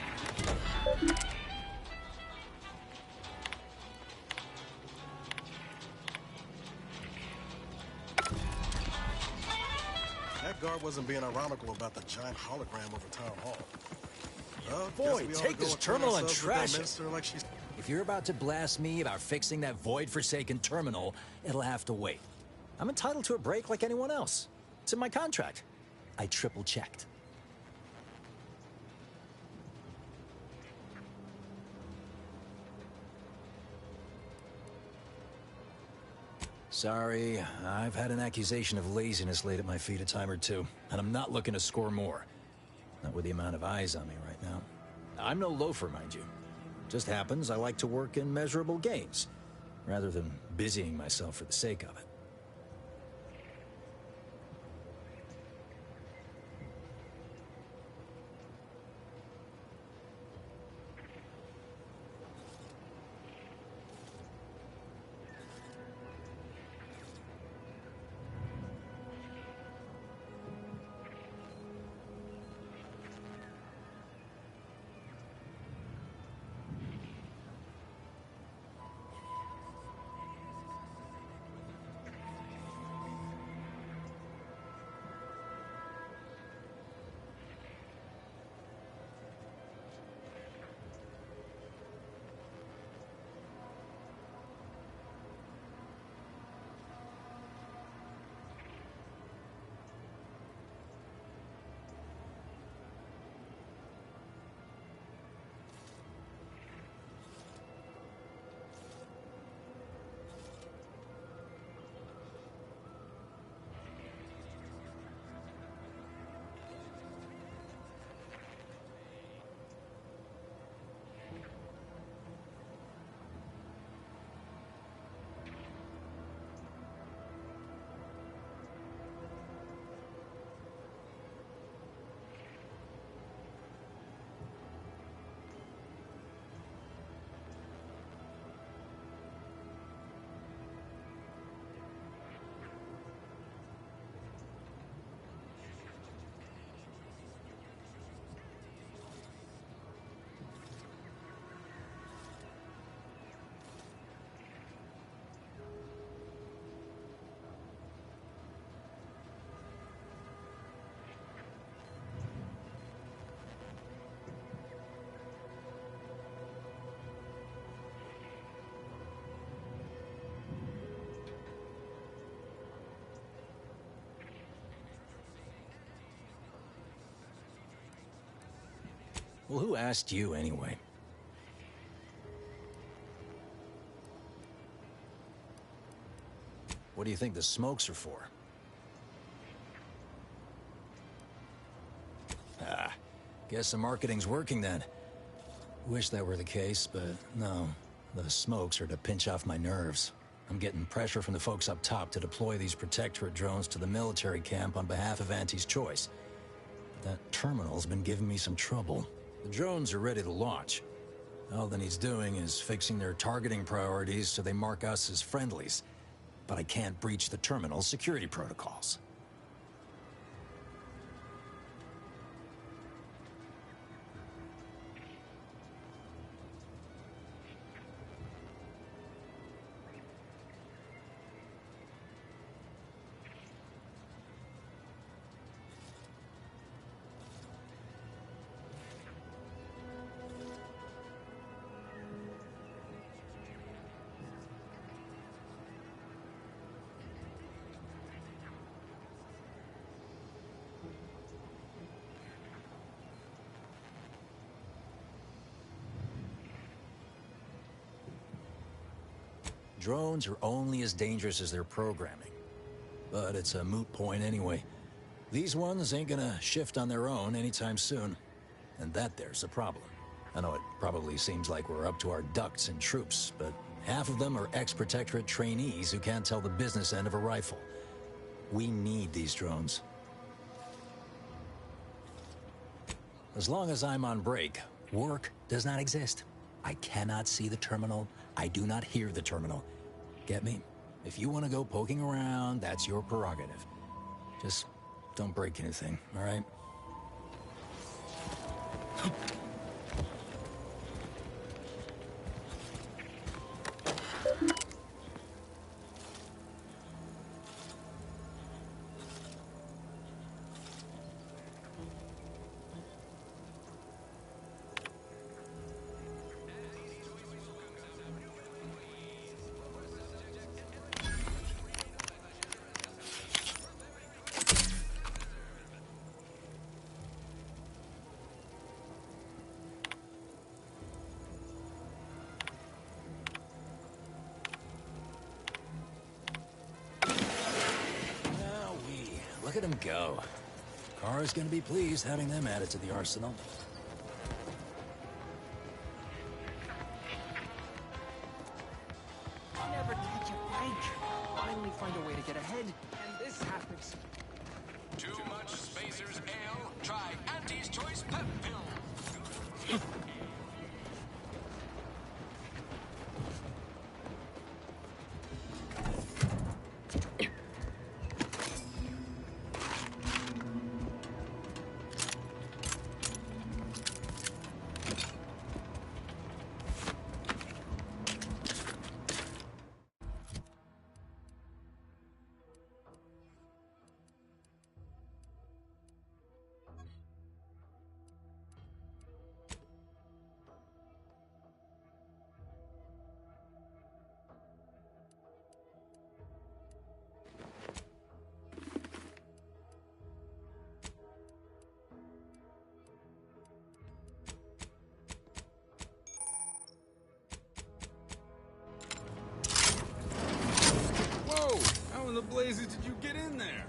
That guard wasn't being ironical about the giant hologram over town hall. Void, take this terminal and trash it. Like if you're about to blast me about fixing that void-forsaken terminal, it'll have to wait. I'm entitled to a break like anyone else. It's in my contract. I triple-checked. Sorry, I've had an accusation of laziness laid at my feet a time or two, and I'm not looking to score more. Not with the amount of eyes on me right now. I'm no loafer, mind you. Just happens I like to work in measurable gains, rather than busying myself for the sake of it. Well, who asked you anyway? What do you think the smokes are for? Ah, guess the marketing's working then. Wish that were the case, but no. The smokes are to pinch off my nerves. I'm getting pressure from the folks up top to deploy these Protectorate drones to the military camp on behalf of Auntie's Choice. That terminal's been giving me some trouble. The drones are ready to launch. All that he's doing is fixing their targeting priorities so they mark us as friendlies. But I can't breach the terminal's security protocols. Drones are only as dangerous as their programming. But it's a moot point anyway. These ones ain't gonna shift on their own anytime soon. And that there's a problem. I know it probably seems like we're up to our ducks in troops, but half of them are ex-Protectorate trainees who can't tell the business end of a rifle. We need these drones. As long as I'm on break, work does not exist. I cannot see the terminal. I do not hear the terminal. Get me? If you want to go poking around, that's your prerogative. Just don't break anything, all right? Look at him go. Kara's gonna be pleased having them added to the arsenal. Never catch a break. Finally find a way to get ahead, and this happens. Too much Spacers Ale? Try Auntie's Choice Pep Pill. How in the blazes did you get in there?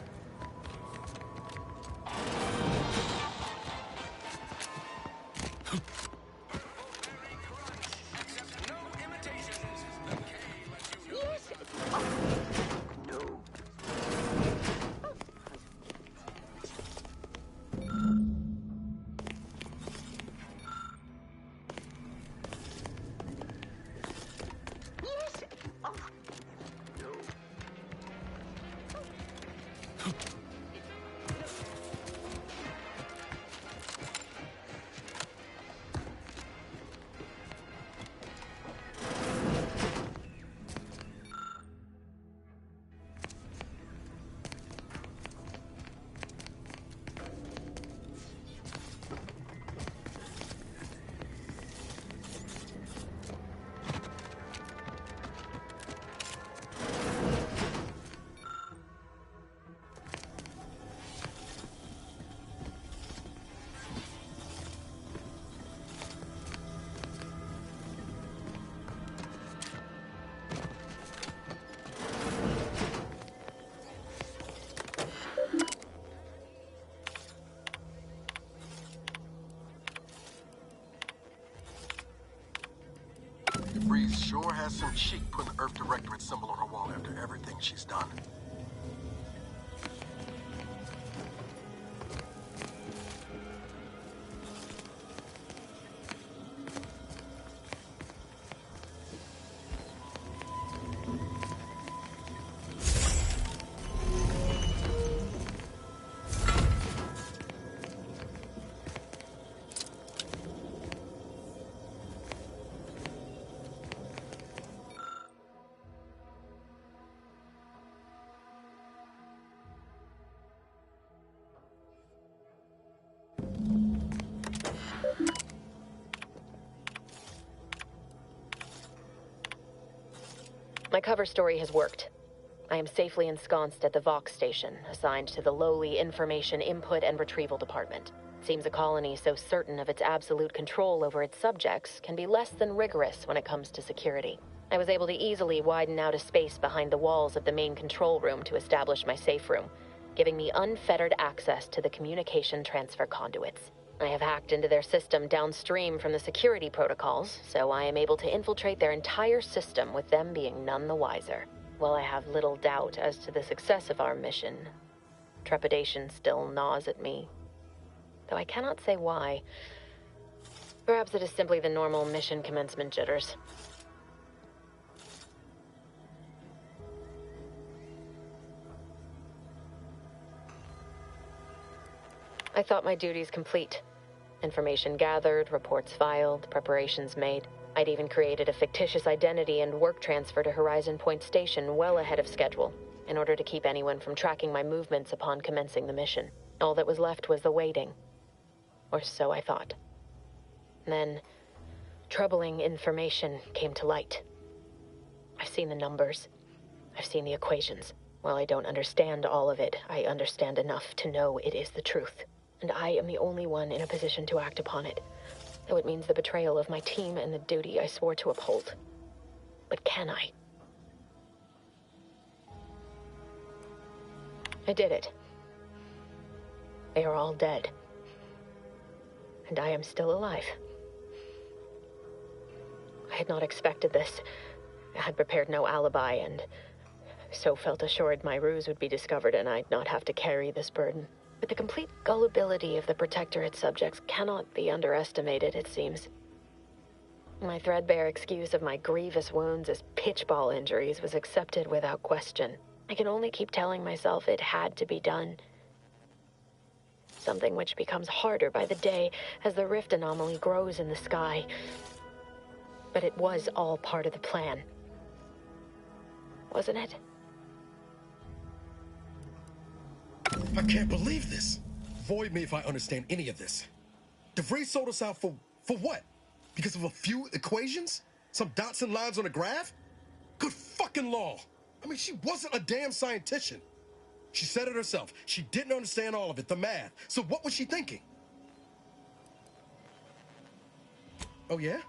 has some cheek putting the Earth Directorate symbol on her wall after everything she's done. My cover story has worked. I am safely ensconced at the Vox station, assigned to the lowly Information Input and Retrieval Department. Seems a colony so certain of its absolute control over its subjects can be less than rigorous when it comes to security. I was able to easily widen out a space behind the walls of the main control room to establish my safe room, giving me unfettered access to the communication transfer conduits. I have hacked into their system downstream from the security protocols, so I am able to infiltrate their entire system with them being none the wiser. While I have little doubt as to the success of our mission, trepidation still gnaws at me. Though I cannot say why. Perhaps it is simply the normal mission commencement jitters. I thought my duties complete. Information gathered, reports filed, preparations made. I'd even created a fictitious identity and work transfer to Horizon Point Station well ahead of schedule, in order to keep anyone from tracking my movements upon commencing the mission. All that was left was the waiting. Or so I thought. Then, troubling information came to light. I've seen the numbers. I've seen the equations. While I don't understand all of it, I understand enough to know it is the truth. And I am the only one in a position to act upon it, though it means the betrayal of my team and the duty I swore to uphold. But can I? I did it. They are all dead. And I am still alive. I had not expected this. I had prepared no alibi, and so felt assured my ruse would be discovered and I'd not have to carry this burden. But the complete gullibility of the Protectorate subjects cannot be underestimated, it seems. My threadbare excuse of my grievous wounds as pitchball injuries was accepted without question. I can only keep telling myself it had to be done. Something which becomes harder by the day as the rift anomaly grows in the sky. But it was all part of the plan. Wasn't it? I can't believe this. Void me if I understand any of this. DeVries sold us out for what? Because of a few equations? Some dots and lines on a graph? Good fucking law. I mean, she wasn't a damn scientist. She said it herself. She didn't understand all of it, the math. So what was she thinking? Oh, yeah?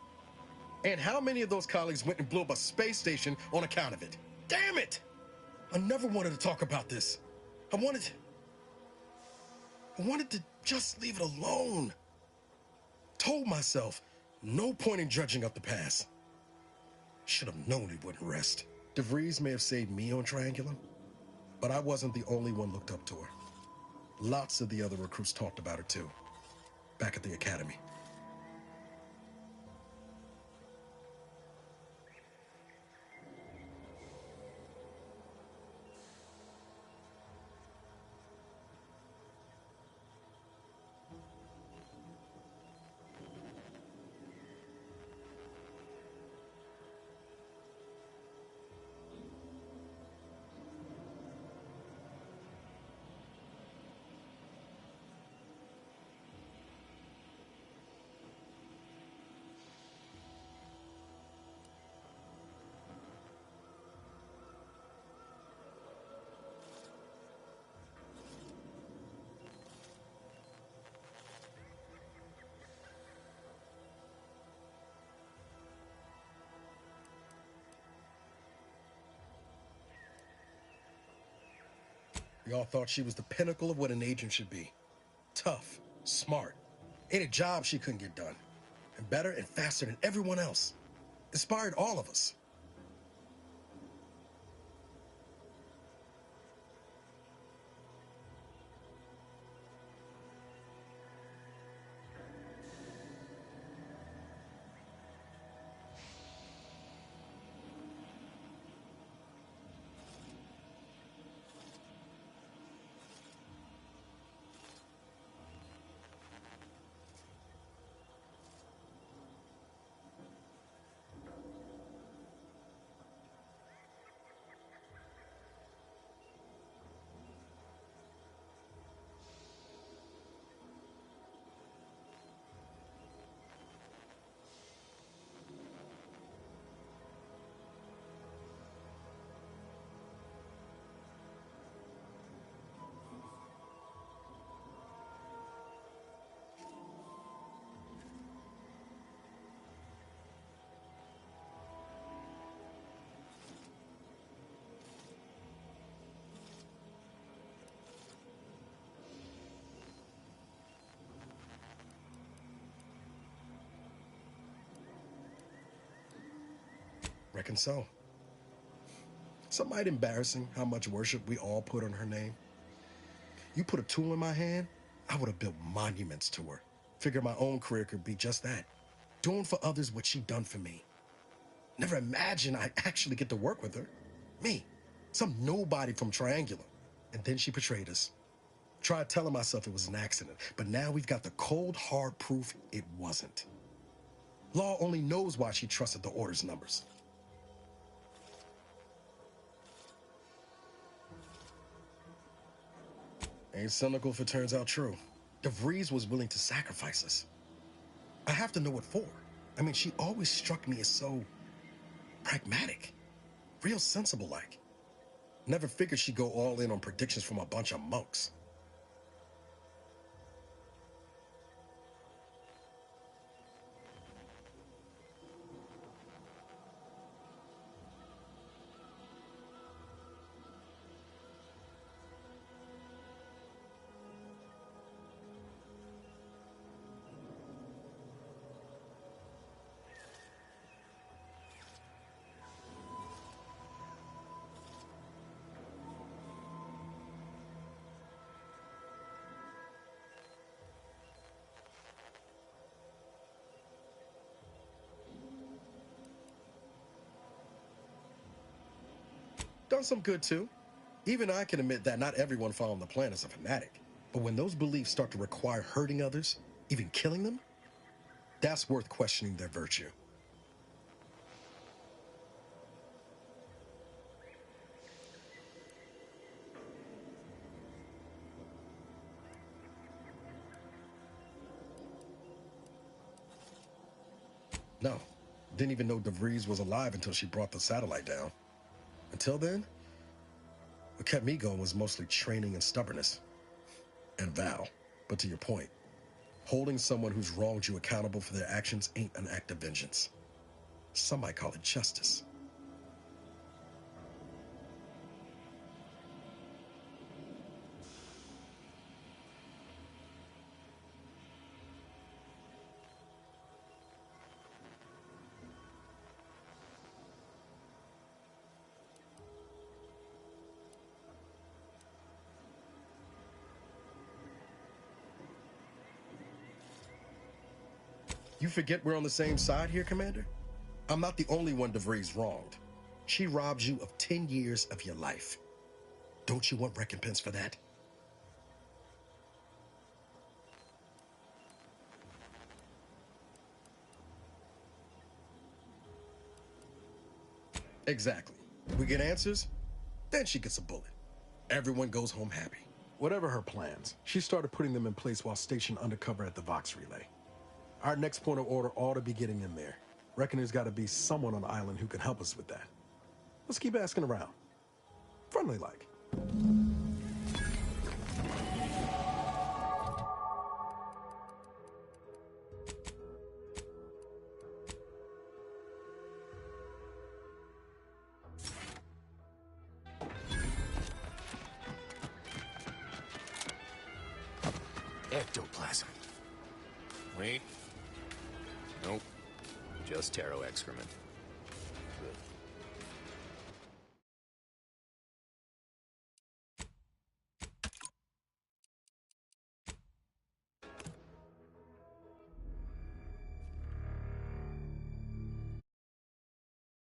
And how many of those colleagues went and blew up a space station on account of it? Damn it! I never wanted to talk about this. I wanted to just leave it alone. Told myself, no point in dredging up the past. Should have known it wouldn't rest. DeVries may have saved me on Triangulum, but I wasn't the only one looked up to her. Lots of the other recruits talked about her too, back at the academy. We all thought she was the pinnacle of what an agent should be. Tough, smart, ain't a job she couldn't get done. And better and faster than everyone else. Inspired all of us. reckon so. Some might embarrassing how much worship we all put on her name. You put a tool in my hand, I would have built monuments to her. Figure my own career could be just that. Doing for others what she done for me. Never imagined I'd actually get to work with her. Me, some nobody from Triangular. And then she betrayed us. Tried telling myself it was an accident, but now we've got the cold, hard proof it wasn't. Law only knows why she trusted the Order's numbers. Ain't cynical if it turns out true. DeVries was willing to sacrifice us. I have to know what for. I mean, she always struck me as so pragmatic. Real sensible-like. Never figured she'd go all in on predictions from a bunch of monks. Done some good too. Even I can admit that not everyone following the plan is a fanatic. But when those beliefs start to require hurting others, even killing them, that's worth questioning their virtue. No, didn't even know DeVries was alive until she brought the satellite down. Until then, what kept me going was mostly training and stubbornness. And Val. But to your point, holding someone who's wronged you accountable for their actions ain't an act of vengeance. Some might call it justice. You forget we're on the same side here, Commander? I'm not the only one DeVries wronged. She robbed you of 10 years of your life. Don't you want recompense for that? Exactly. We get answers, then she gets a bullet. Everyone goes home happy. Whatever her plans, she started putting them in place while stationed undercover at the Vox Relay. Our next point of order ought to be getting in there. Reckon there's got to be someone on the island who can help us with that. Let's keep asking around. Friendly-like. Ectoplasm. Wait. Nope. Just Taro excrement.